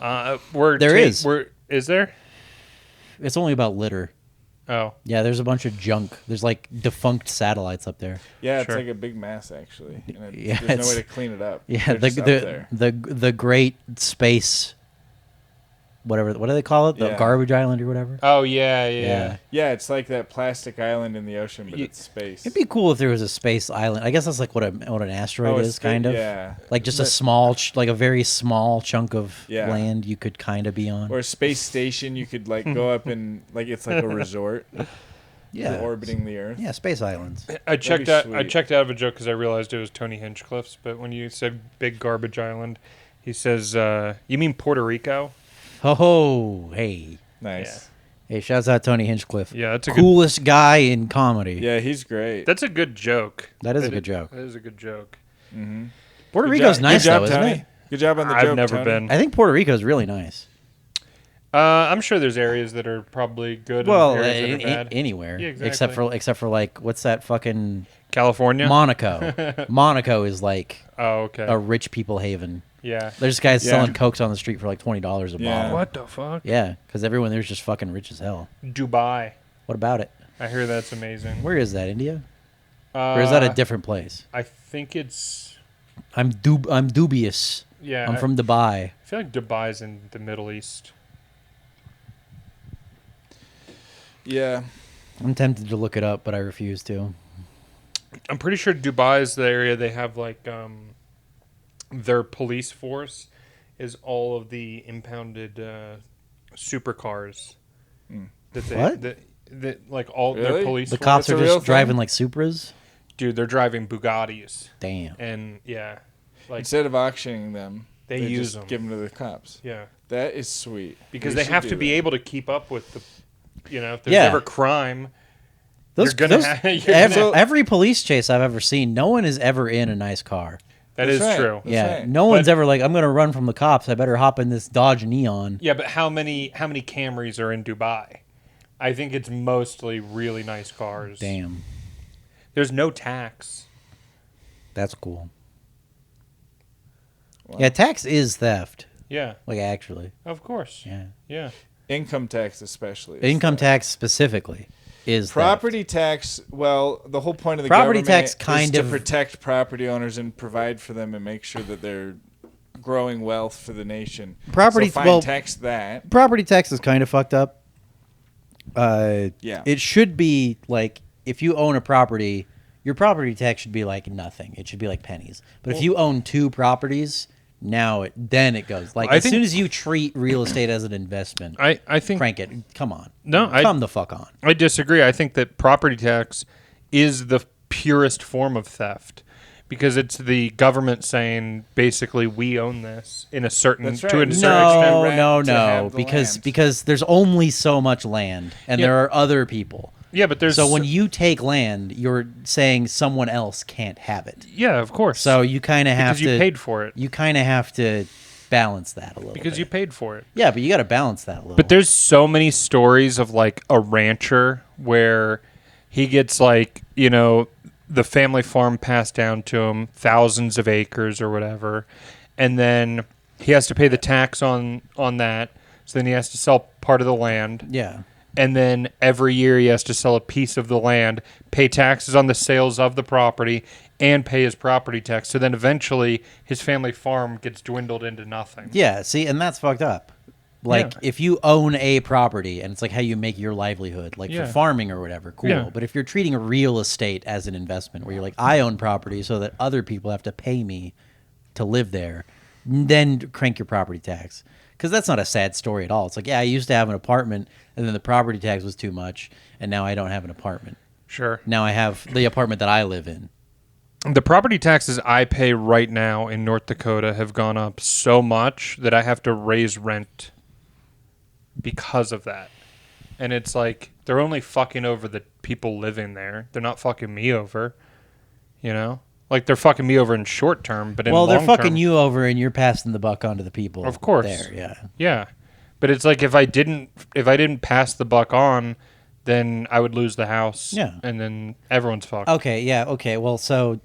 There is. Is there? It's only about litter. Oh, Yeah, there's a bunch of junk. There's like defunct satellites up there. Yeah, it's Sure. like a big mess actually. And Yeah, there's no it's- way to clean it up. Yeah, They're the just up the, there. the great space. Whatever. What do they call it? The Yeah. garbage island or whatever. oh yeah. Yeah, it's like that plastic island in the ocean, but it's space. It'd be cool if there was a space island. I guess that's like what an asteroid a is, spa- kind of. yeah. Like just a But- small, like a very small chunk of Yeah. land you could kind of be on. Or a space station you could like go up and like it's like a resort Yeah. orbiting the Earth. Yeah, space islands. I checked out. I sweet. checked out of a joke because I realized it was Tony Hinchcliffe's. But when you said big garbage island, he says, "You mean Puerto Rico?" Oh, hey. Nice. Hey, shouts out Tony Hinchcliffe. Yeah, that's a Coolest guy in comedy. Yeah, he's great. That's a good joke. That is a good joke. That is a good joke. Puerto Good Rico's job- nice, good job, though, isn't Tony. it? Good job on the I've joke, never Tony. been. I think Puerto Rico's really nice. I'm sure there's areas that are probably good. Well, and areas that are bad. anywhere. Yeah, exactly. Except for like, what's that fucking... California. Monaco. Monaco is like Oh, okay. a rich people haven. Yeah. There's guys Yeah. selling cokes on the street for like $20 a Yeah. bottle. What the fuck? Yeah, because everyone there's just fucking rich as hell. Dubai. What about it? I hear that's amazing. Where is that? India? Or is that a different place? I think it's. I'm dubious. Yeah. I'm from Dubai. I feel like Dubai's in the Middle East. Yeah. I'm tempted to look it up, but I refuse to. I'm pretty sure Dubai is the area they have like their police force is all of the impounded supercars. That they, What? that like all their Really? police The force- cops That's are a real just driving thing? like Supras? dude, they're driving Bugattis Damn. and yeah, like Instead of auctioning them, They use just them. give them to the cops. yeah, That is sweet. because We they should have do to be that. able to keep up with the, if there's Yeah. ever crime, Those, you're gonna those- have- you're every, gonna- every police chase I've ever seen, no one is ever in a nice car. that That's is right. true. That's Yeah, right. no one's But- ever like, I'm going to run from the cops. I better hop in this Dodge Neon. Yeah, but how many Camrys are in Dubai? I think it's mostly really nice cars. Damn. There's no tax. That's cool. Wow. Yeah, tax is theft. Yeah, Like, actually. of course. Yeah. Yeah. Income tax, especially. is Income theft. tax specifically is theft. Property tax. Well, the whole point of the Property government tax is kind to of- protect property owners and provide for them and make sure that they're growing wealth for the nation. Property- so fine, well- tax that. Property tax is kind of fucked up. Yeah. It should be like, if you own a property, your property tax should be like nothing. It should be like pennies. But if you own two properties, then it goes. Like, I as think- soon as you treat real estate as an investment, I think crank it. Come on. No, Come the fuck on. I disagree. I think that property tax is the purest form of theft because it's the government saying basically we own this in a certain That's to right. a No, certain extent. rent No, to have the because land. because there's only so much land, and Yeah. there are other people. Yeah, but there's So when you take land, you're saying someone else can't have it. yeah, of course. So you kind of have because to. you paid for it. You kind of have to balance that a little. Because bit. you paid for it. Yeah, but you got to balance that a little. But there's so many stories of like a rancher where he gets like, the family farm passed down to him, thousands of acres or whatever, and then he has to pay the tax on that. So then he has to sell part of the land, yeah. and then every year he has to sell a piece of the land, pay taxes on the sales of the property, and pay his property tax. So then eventually his family farm gets dwindled into nothing. Yeah, see, and that's fucked up. Like, Yeah. if you own a property and it's like how you make your livelihood, like Yeah. for farming or whatever, cool. Yeah. But if you're treating real estate as an investment where you're like, I own property so that other people have to pay me to live there, then crank your property tax. Because that's not a sad story at all. It's like, yeah, I used to have an apartment and then the property tax was too much and now I don't have an apartment. Sure. Now I have the apartment that I live in. The property taxes I pay right now in North Dakota have gone up so much that I have to raise rent because of that. And it's like they're only fucking over the people living there. They're not fucking me over, you know? Like they're fucking me over in short term, but in long Well, term, they're fucking you over, and you're passing the buck on to the people. Of course. There, yeah. Yeah. But it's like if I didn't pass the buck on, then I would lose the house. Yeah. And then everyone's fucked. Okay, yeah, okay. Well, so,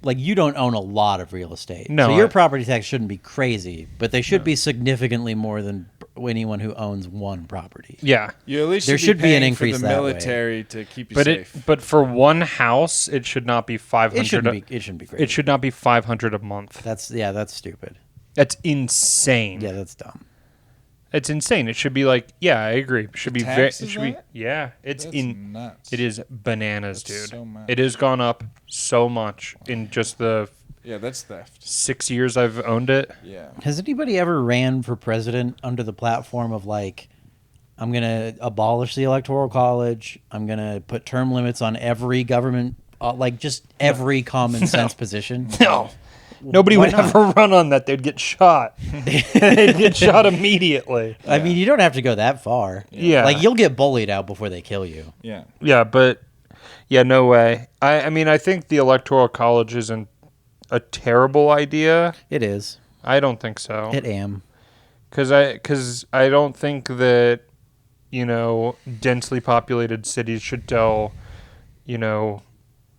like, you don't own a lot of real estate. No, So your property tax shouldn't be crazy, but they should be significantly more than anyone who owns one property. Yeah. You at least There should be an paying for increase the that way. military to keep you But safe. but for one house, it should not be 500. It shouldn't be crazy. It should not be 500 a month. That's stupid. That's insane. Yeah, that's dumb. It's insane. It should be like, yeah, I agree. It should be very. It Taxes should on be. it? Yeah, it's That's in. nuts. It is bananas, That's dude. so much. It has gone up so much in just the Yeah, that's theft. 6 years I've owned it. Yeah. Has anybody ever ran for president under the platform of, like, I'm going to abolish the Electoral College, I'm going to put term limits on every government, like, just every common sense position? No. Nobody Why would not? ever run on that. They'd get shot. They'd get shot immediately. I mean, you don't have to go that far. Yeah. Like, you'll get bullied out before they kill you. Yeah. Yeah, but yeah, no way. I mean, I think the Electoral College isn't a terrible idea. It is. I don't think so. It am. Because I don't think that, you know, densely populated cities should tell, you know,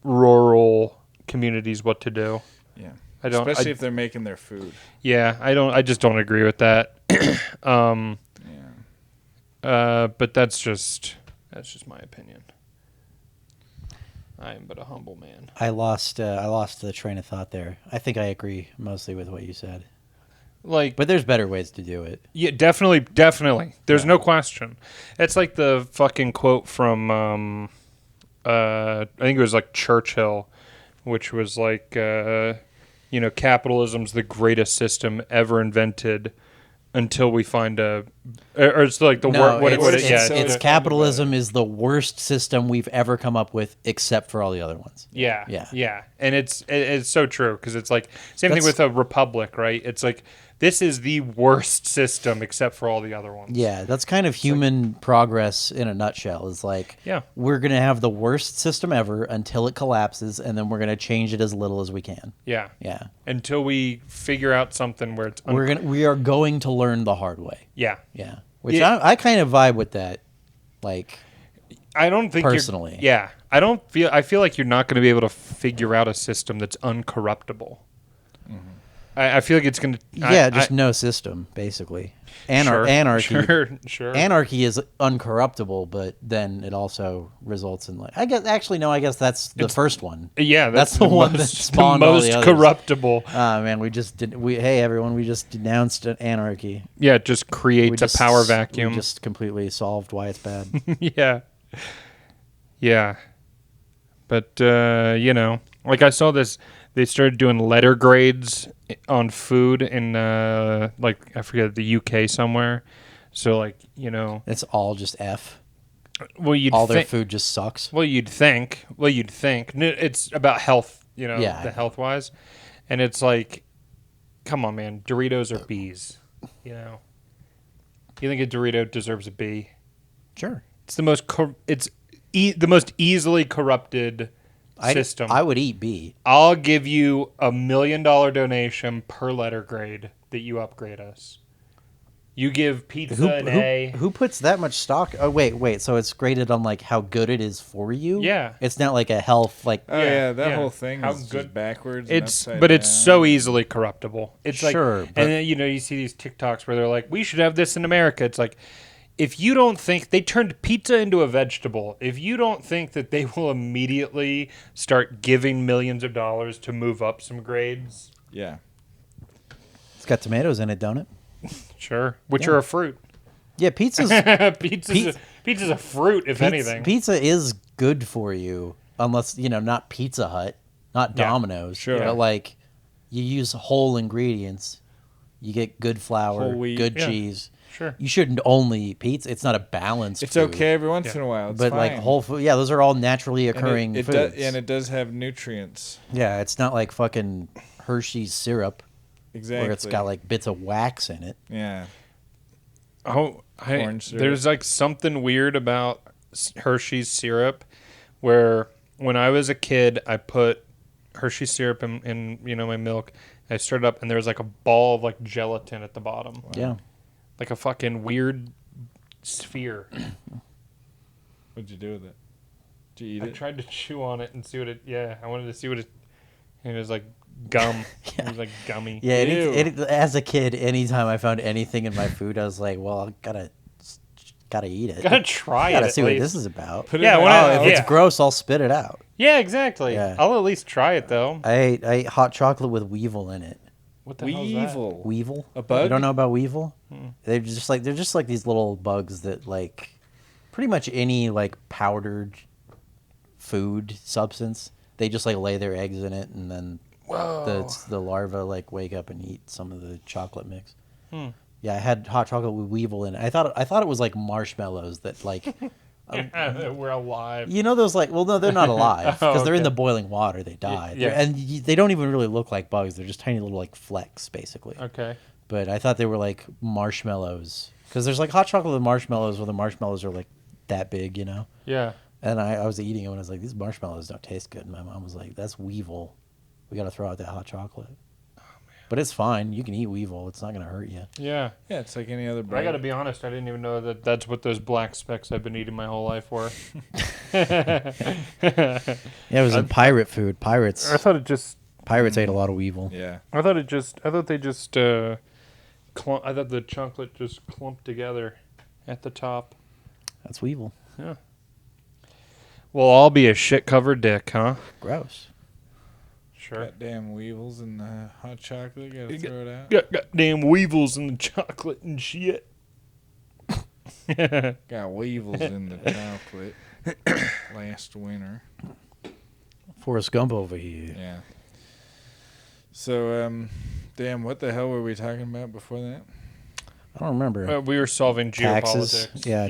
rural communities what to do. Yeah. I don't. Especially if they're making their food. Yeah, I don't. I just don't agree with that. Yeah. But that's just my opinion. I am but a humble man. I lost the train of thought there. I think I agree mostly with what you said. Like, But there's better ways to do it. yeah, definitely. There's no question. It's like the fucking quote from, I think it was like Churchill, which was like, you know, capitalism's the greatest system ever invented until we find a, or it's like the No, word. it's capitalism is the worst system we've ever come up with, except for all the other ones. Yeah. And it's so true because it's like same thing That's- with a republic, right? It's like this is the worst system except for all the other ones. Yeah, that's kind of human progress in a nutshell. Is like, Yeah. we're gonna have the worst system ever until it collapses, and then we're gonna change it as little as we can. Yeah. Yeah, Until we figure out something where it's we are going to learn the hard way. Yeah. Yeah, which Yeah. I kind of vibe with that. Like, I don't think Personally. I feel like you're not going to be able to figure out a system that's uncorruptible. I feel like it's going to no system basically. Sure, Anarchy. Sure. Anarchy is uncorruptible, but then it also results in like I guess that's the first one. Yeah, That's the one that spawned the all most the others. corruptible. Man, hey everyone, we just denounced anarchy. Yeah, it just creates a power vacuum. We just completely solved why it's bad. Yeah. But you know, like I saw this. They started doing letter grades on food in like I forget the UK somewhere. So like you know, It's all just F. well you'd All their think, food just sucks. Well, you'd think. It's about health, you know, Yeah. the health wise, and it's like, come on, man, Doritos are B's. You know, you think a Dorito deserves a B? Sure. It's the most the most easily corrupted system. I would eat B. I'll give you $1 million donation per letter grade that you upgrade us. You give pizza an A. Who puts that much stock? Oh wait. So it's graded on like how good it is for you. Yeah. It's not like a health like. Oh yeah, that yeah. whole thing How is good- just backwards. And It's upside but it's down. so easily corruptible. It's like, Sure, but- and then you know you see these TikToks where they're like, we should have this in America. It's like, if you don't think they turned pizza into a vegetable, if you don't think that they will immediately start giving millions of dollars to move up some grades, Yeah. It's got tomatoes in it, don't it? sure, which Yeah. are a fruit. Yeah, pizza's Pizza's a fruit, if anything. Pizza is good for you, unless not Pizza Hut, not Yeah, Domino's. sure. But like, you use whole ingredients. You get good flour, Whole wheat. good Yeah. cheese. Sure. You shouldn't only eat pizza. It's not a balanced It's food. okay every once in a while. It's But like fine. whole food, yeah, those are all naturally occurring it foods. and it does have nutrients. Yeah, it's not like fucking Hershey's syrup Exactly. where it's got like bits of wax in it. Yeah. Oh, Corn syrup. there's like something weird about Hershey's syrup where when I was a kid, I put Hershey's syrup in my milk. I stirred it up, and there was like a ball of like gelatin at the bottom. Yeah. Like a fucking weird sphere. What'd you do with it? Did you eat I it? tried to chew on it and see what it. Yeah, I wanted to see what it. And it was like gum. It was like gummy. Yeah, Ew. as a kid, anytime I found anything in my food, I was like, well, I gotta eat it. Gotta try Gotta it. see at what least. this is about. Put it Yeah, in when the- I- If it's gross, I'll spit it out. Yeah, exactly. Yeah. I'll at least try it though. I ate hot chocolate with weevil in it. What the hell is that? Weevil. Weevil? A bug? You don't know about weevil? They're just like these little bugs that like pretty much any like powdered food substance. They just like lay their eggs in it, and then the larvae like wake up and eat some of the chocolate mix. Yeah, I had hot chocolate with weevil in it. I thought it was like marshmallows that like. We're alive. You know those like, well, no, they're not alive because they're in okay. the boiling water. They die. yeah. And they don't even really look like bugs. They're just tiny little like flecks, basically. Okay. But I thought they were like marshmallows because there's like hot chocolate with marshmallows where the marshmallows are like that big, you know? Yeah. And I was eating it and I was like, these marshmallows don't taste good. And my mom was like, that's weevil. We got to throw out that hot chocolate. But it's fine. You can eat weevil. It's not going to hurt you. Yeah. Yeah, it's like any other I bug. got to be honest. I didn't even know that that's what those black specks I've been eating my whole life were. Yeah, it was in pirate food. Pirates I thought it just. ate a lot of weevil. Yeah. I thought they just. I thought the chocolate just clumped together at the top. That's weevil. Yeah. Well, I'll be a shit covered dick, huh? Gross. Sure. Goddamn weevils in the hot chocolate. Gotta throw it out. Goddamn weevils in the chocolate and shit. Got weevils in the chocolate last winter. Forrest Gump over here. Yeah. So, damn, what the hell were we talking about before that? I don't remember. We were solving Taxes. geopolitics. Yeah.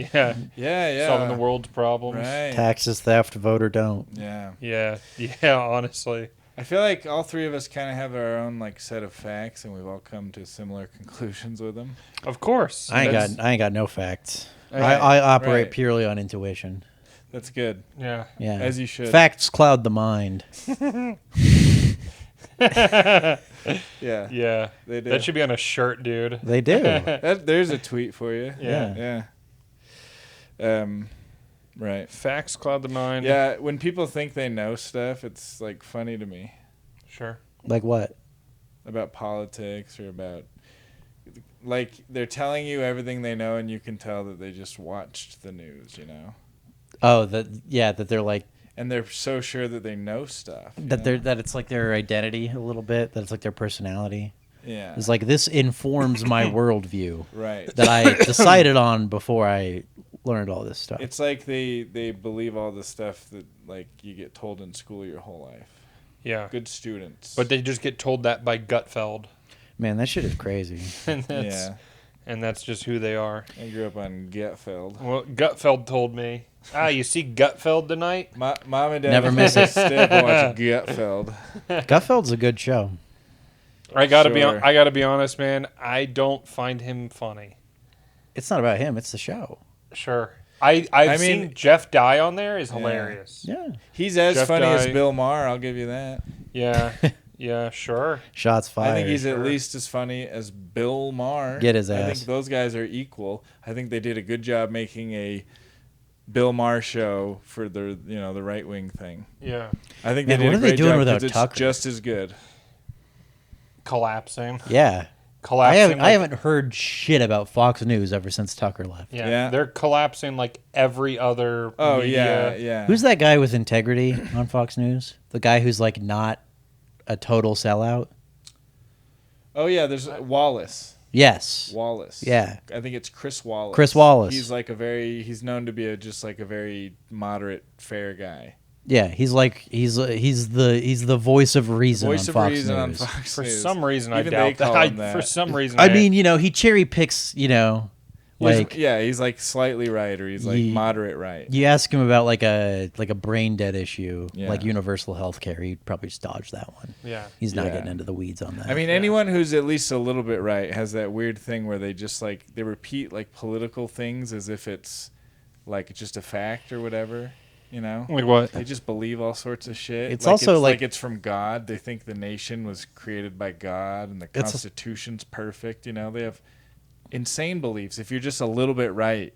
Yeah. Yeah. Solving the world's problems. Right. Taxes, theft, vote or don't. Yeah. Yeah. Yeah, honestly. I feel like all three of us kind of have our own like set of facts, and we've all come to similar conclusions with them. Of course. I ain't got no facts. Right, I operate right. purely on intuition. That's good. Yeah. Yeah. As you should. Facts cloud the mind. Yeah. Yeah. They do. That should be on a shirt, dude. They do. There's a tweet for you. Yeah. Yeah. Right. Facts cloud the mind. Yeah. When people think they know stuff, it's like funny to me Sure. Like what? about politics or about like they're telling you everything they know, and you can tell that they just watched the news, you know. Oh, that they're like And they're so sure that they know stuff. you that know? they're that it's like their identity a little bit. That it's like their personality. Yeah. It's like this informs my worldview Right. that I decided on before I learned all this stuff. It's like they believe all the stuff that like you get told in school your whole life. Yeah. Good students. But they just get told that by Gutfeld. Man, that shit is crazy. And that's just who they are. I grew up on Getfeld. Well, Gutfeld told me, you see Gutfeld tonight? Mom and Dad Never miss it. Step watch Gutfeld. Gutfeld's a good show. I gotta Sure. be honest, man. I don't find him funny. It's not about him. It's the show. Sure. I've I mean- seen Jeff Dye on there is hilarious. Yeah. He's as Jeff funny as Dye. Bill Maher, I'll give you that. Yeah. Yeah, sure. Shots fired. I think he's at Sure. least as funny as Bill Maher. Get his I ass. think those guys are equal. I think they did a good job making a Bill Maher show for the the right wing thing. Yeah. I think Man, they did what a are they great doing job without 'cause it's Tucker? just as good. Collapsing. Yeah. I Collapsing. haven't heard shit about Fox News ever since Tucker left. Yeah. Yeah. They're collapsing like every other Oh media. yeah. Who's that guy with integrity on Fox News? The guy who's like not a total sellout? Oh yeah, there's Wallace. Yes. Wallace. Yeah. I think it's Chris Wallace. Chris Wallace. He's known to be just like a very moderate, fair guy. Yeah, he's the voice of reason Voice on of Fox reason on News. Fox For News. some reason, Even I doubt they call that. him that. For some reason, I mean, he cherry picks, Like, he's like slightly right, or he's like moderate right. you ask him about like a brain dead issue, Yeah. like universal health care, he'd probably just dodge that one. Yeah. He's not Yeah. getting into the weeds on that. I mean, anyone who's at least a little bit right has that weird thing where they just like they repeat like political things as if it's like just a fact or whatever. You know, Like what? they just believe all sorts of shit. It's also like it's from God. They think the nation was created by God and the Constitution's perfect. You know, they have insane beliefs. If you're just a little bit right,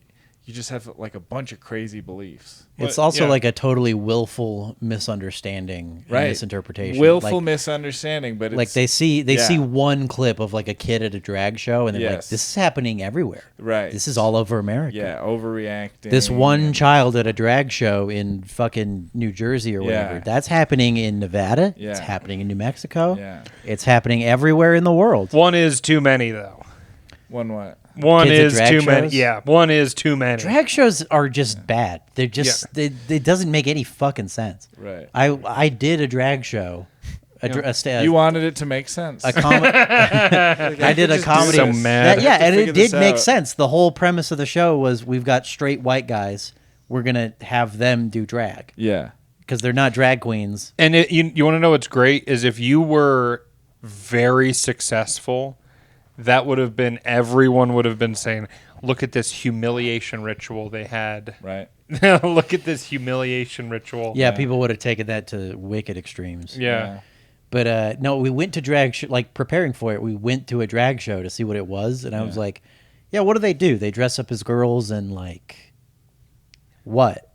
you just have like a bunch of crazy beliefs. it's also like a totally willful misunderstanding, and misinterpretation. Willful like, misunderstanding, but it's, like they see one clip of like a kid at a drag show, and they're like, Yes. "This is happening everywhere. right. This is all over America." Yeah, overreacting. This one and- child at a drag show in fucking New Jersey or whatever. Yeah. That's happening in Nevada. Yeah. It's happening in New Mexico. Yeah. It's happening everywhere in the world. One is too many, though. One what? One Kids at is drag too many. shows? Yeah, one is too many. Drag shows are just bad. They're just it doesn't make any fucking sense. Right. I did a drag show. You wanted it to make sense. I did a just do comedy. So mad. That- yeah, I have to and it figure did this make out. sense. The whole premise of the show was we've got straight white guys. We're gonna have them do drag Yeah. because they're not drag queens. And you want to know what's great is if you were very successful, that would have been everyone would have been saying, "Look at this humiliation ritual they had." Right. Look at this humiliation ritual. Yeah, people would have taken that to wicked extremes. Yeah. But no, we went to drag like preparing for it. We went to a drag show to see what it was, and I was like, "Yeah, what do? They dress up as girls and like what?"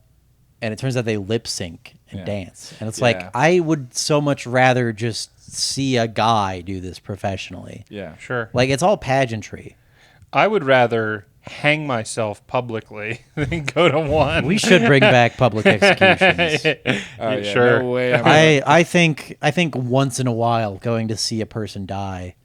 And it turns out they lip sync and dance, and it's like I would so much rather just see a guy do this professionally. Yeah. Sure. Like it's all pageantry. I would rather hang myself publicly than go to one. We should bring back public executions. Oh, yeah. Sure. No way. I think once in a while going to see a person die.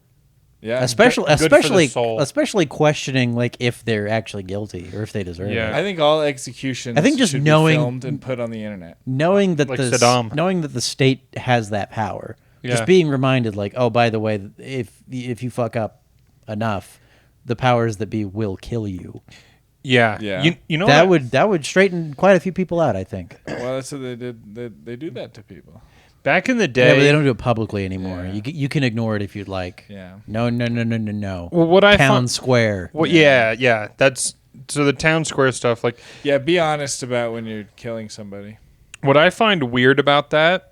Yeah. Especially questioning like if they're actually guilty or if they deserve Yeah. it. I think all executions I think just should knowing- be filmed and put on the internet. Knowing that Like Saddam. knowing that the state has that power. Yeah. Just being reminded like, oh, by the way, if you fuck up enough, the powers that be will kill you. Yeah. Yeah. You know that what? would straighten quite a few people out, I think. Well, that's what they did. They do that to people. Back in the Yeah, day, but they don't do it publicly anymore. Yeah. You can ignore it if you'd like. Yeah. No. Well, what I Town found- square. well, yeah. That's so the town square stuff. Like Yeah. Be honest about when you're killing somebody. what I find weird about that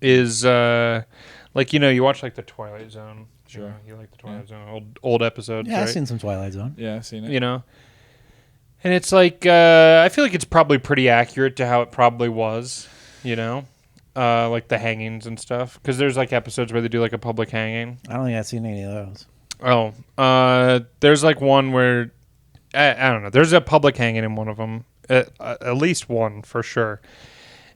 is, like you watch like the Twilight Zone. Sure. You like the Twilight Zone old episodes, Yeah, right? I've seen some Twilight Zone. Yeah. I've seen it. You know. And it's like I feel like it's probably pretty accurate to how it probably was. You know. Like the hangings and stuff, because there's like episodes where they do like a public hanging. I don't think I've seen any of those. Oh, there's like one where I don't know. There's a public hanging in one of them, at least one for sure.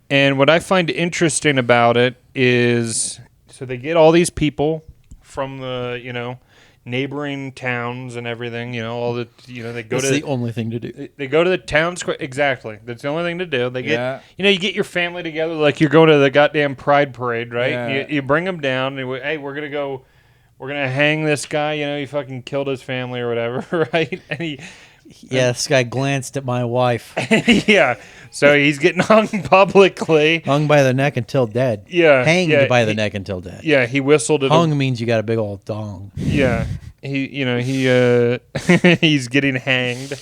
And what I find interesting about it is, so they get all these people from the neighboring towns and everything. All the they go That's to the only thing to do. They go to the town square. Exactly. That's the only thing to do. They get, Yeah. you get your family together like you're going to the goddamn Pride Parade, right? Yeah. You bring them down and hey, we're going to hang this guy. He fucking killed his family or whatever, right? And Yeah, this guy glanced at my wife. yeah. So he's getting hung publicly. Hung by the neck until dead. Yeah. Hanged by the neck until dead. Yeah. He whistled at Hung means you got a big old dong. Yeah. He he's getting hanged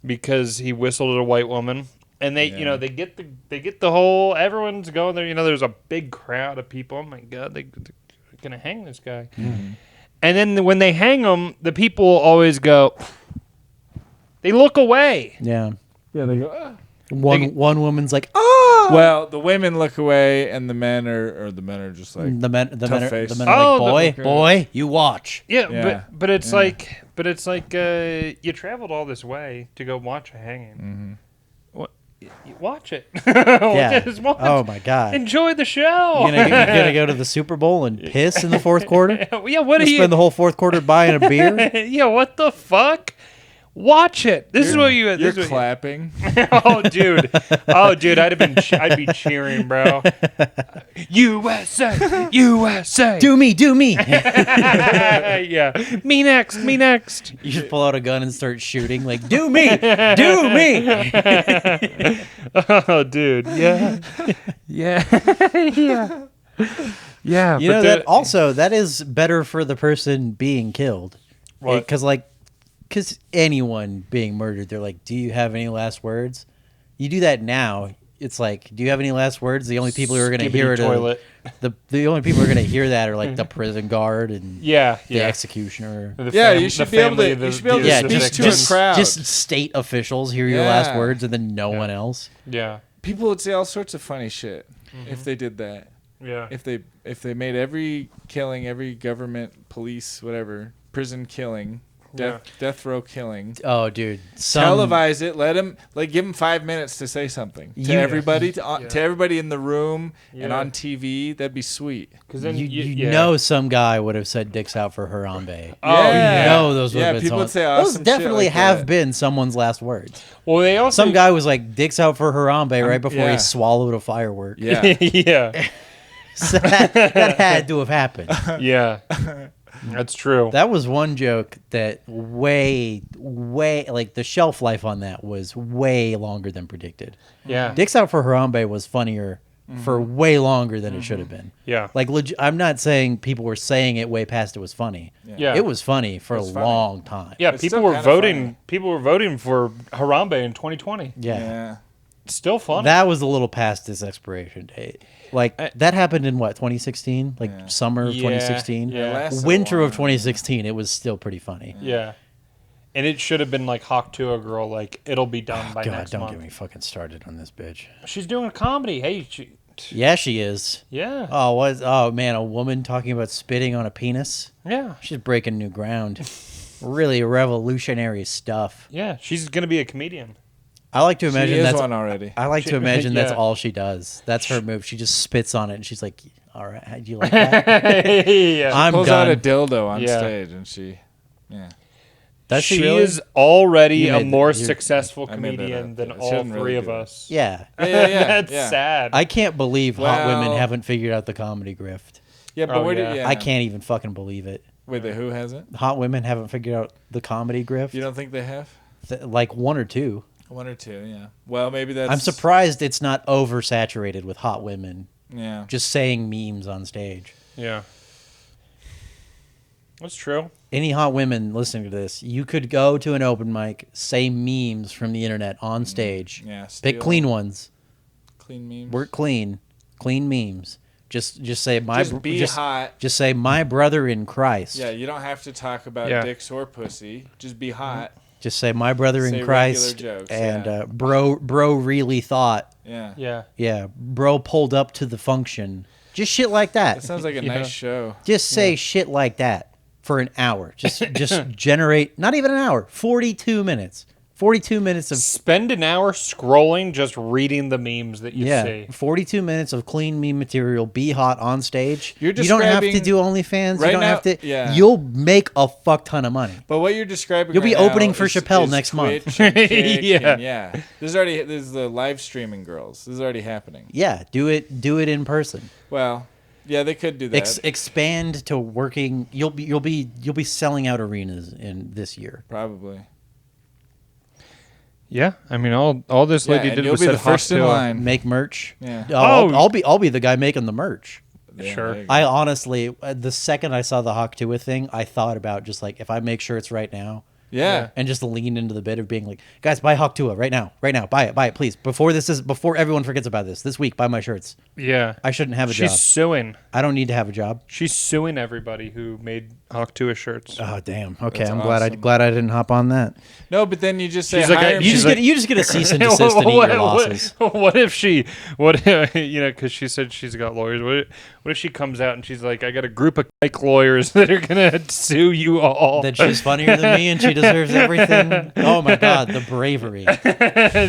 because he whistled at a white woman. And they they get the whole, everyone's going there. There's a big crowd of people. Oh my God, they're gonna hang this guy. Mm-hmm. And then when they hang him, the people always go. They look away. Yeah. Yeah. They go. "Ah." One woman's like, oh. Well, the women look away, and the men are just like The men tough are face. like, Oh, boy, you watch. Yeah, Yeah. but it's like you traveled all this way to go watch a hanging. What? You watch it. Yeah. Just watch. Oh my God. Enjoy the show. You're gonna go to the Super Bowl and piss in the fourth quarter? Yeah, what do you Spend the whole fourth quarter buying a beer? Yeah, what the fuck? Watch it. This is what you. You're This is what clapping. oh, dude. I'd be cheering, bro. USA, USA. Do me. Yeah. Me next. You just pull out a gun and start shooting. Like, do me. Oh, dude. Yeah. Yeah. Yeah. You know that is better for the person being killed. What? Because anyone being murdered, they're like, do you have any last words? You do that now, it's like, do you have any last words? The only people who are going to hear it toilet. the only people who are going to hear that are like the prison guard and the executioner. You should be able to speak to a crowd. Just state officials hear your last words and then no one else. Yeah. People would say all sorts of funny shit if they did that. Yeah. If they made every killing, every government, police, whatever, prison killing, death row killing. Oh, dude! Televise it. Let him give him 5 minutes to say something to everybody, to everybody in the room and on TV. That'd be sweet. Because then you know some guy would have said "dicks out for Harambe." Oh yeah, you know those would have been people would say those definitely have been someone's last words. Well, they also some guy was like "dicks out for Harambe" right before he swallowed a firework. Yeah, yeah. So that had to have happened. Yeah. That's true. That was one joke that way like the shelf life on that was way longer than predicted. Yeah. Dicks Out for Harambe was funnier for way longer than it should have been. Yeah. Like I'm not saying people were saying it way past it was funny. Yeah. It was funny for a long time. Yeah, It's people still were kinda voting funny. people were voting for Harambe in 2020. Yeah. It's still funny. That was a little past its expiration date. Like that happened in what, 2016? Like summer of 2016? Yeah. Winter of 2016, it was still pretty funny. Yeah. And it should have been like Hawk to a Girl, like it'll be done by God, next don't month. get me fucking started on this bitch. She's doing a comedy. Hey, Yeah, she is. yeah. Oh man, a woman talking about spitting on a penis. Yeah. She's breaking new ground. Really revolutionary stuff. Yeah. She's going to be a comedian. I like to imagine She is that's one already. I like to imagine that's Yeah. all she does. That's her move. She just spits on it and she's like, "All right, do you like that?" Yeah. I'm Pulls done. out a dildo on Yeah. stage and she Does she really? is already You a made more that- you're- successful I made that comedian up. than It all shouldn't three really of do that. us. Yeah. That's yeah. sad. I can't believe hot women Well- haven't figured out the comedy grift. Yeah, but Oh, where yeah. did I can't even fucking believe it. Wait, who hasn't? Hot women haven't figured out the comedy grift. You don't think they have? Like one or two. One or two, yeah. Well, maybe that's. I'm surprised it's not oversaturated with hot women Yeah. just saying memes on stage. Yeah. That's true. Any hot women listening to this, you could go to an open mic, say memes from the internet on stage. Yeah. Pick steal clean ones. Clean memes. Work clean memes. Just say hot. Just say my brother in Christ. Yeah, you don't have to talk about Yeah. dicks or pussy. Just be hot. Just say my brother Say in Christ. regular jokes, and yeah. bro really thought. Yeah. Yeah. Yeah, bro pulled up to the function. Just shit like that. That sounds like a Yeah. nice show. Just say shit like that for an hour. Just generate not even an hour. 42 minutes. 42 minutes of Spend an hour scrolling, just reading the memes that you see. 42 minutes of clean meme material. Be hot on stage. You're You don't have to describing- do OnlyFans. Right you don't now- have to. yeah. You'll make a fuck ton of money. But what you're describing, You'll be right now opening for is- Chappelle is next month. Twitch and Kick Yeah. and yeah. This is the live streaming girls. This is already happening. Yeah, do it in person. Well, yeah, they could do that. Expand to working. You'll be selling out arenas in this year. Probably. Yeah. I mean, all this lady and did you'll was be said the first in Hawk to a- line. Make merch. Yeah. I'll be the guy making the merch. Yeah, Sure. there you go. I honestly, the second I saw the Hawk Tua thing, I thought about just like if I make shirts right now. Yeah. And just lean into the bit of being like, guys, buy Hawk Tua right now, buy it, please. Before everyone forgets about this week, buy my shirts. Yeah. I shouldn't have a She's job. suing. I don't need to have a job. She's suing everybody who made Hawk Tua shirts. Oh damn. Okay, That's I'm awesome. glad I didn't hop on that. No, but then you just say, She's like, hire You me. just get a cease and desist and eat your losses. What if she, because she said she's got lawyers. What if she comes out and she's like, I got a group of like lawyers that are gonna sue you all. That she's funnier than me and she deserves everything. Oh my God, the bravery.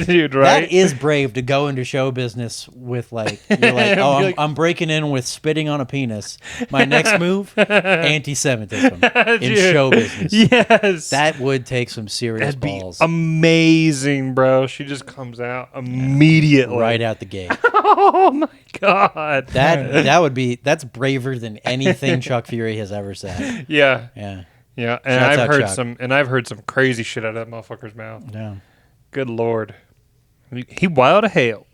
Dude, right? That is brave to go into show business with like, you're like, oh, I'm breaking in with spitting on a penis. My next move, anti-Semitism in Dude, show business. Yes. That would take some serious That'd be balls amazing, bro. She just comes out immediately. right out the gate. Oh my God. That's braver than anything Chuck Fury has ever said. Yeah. Yeah. Yeah. And Shouts I've out heard Chuck. I've heard some crazy shit out of that motherfucker's mouth. Yeah. Good Lord. He wild to hell.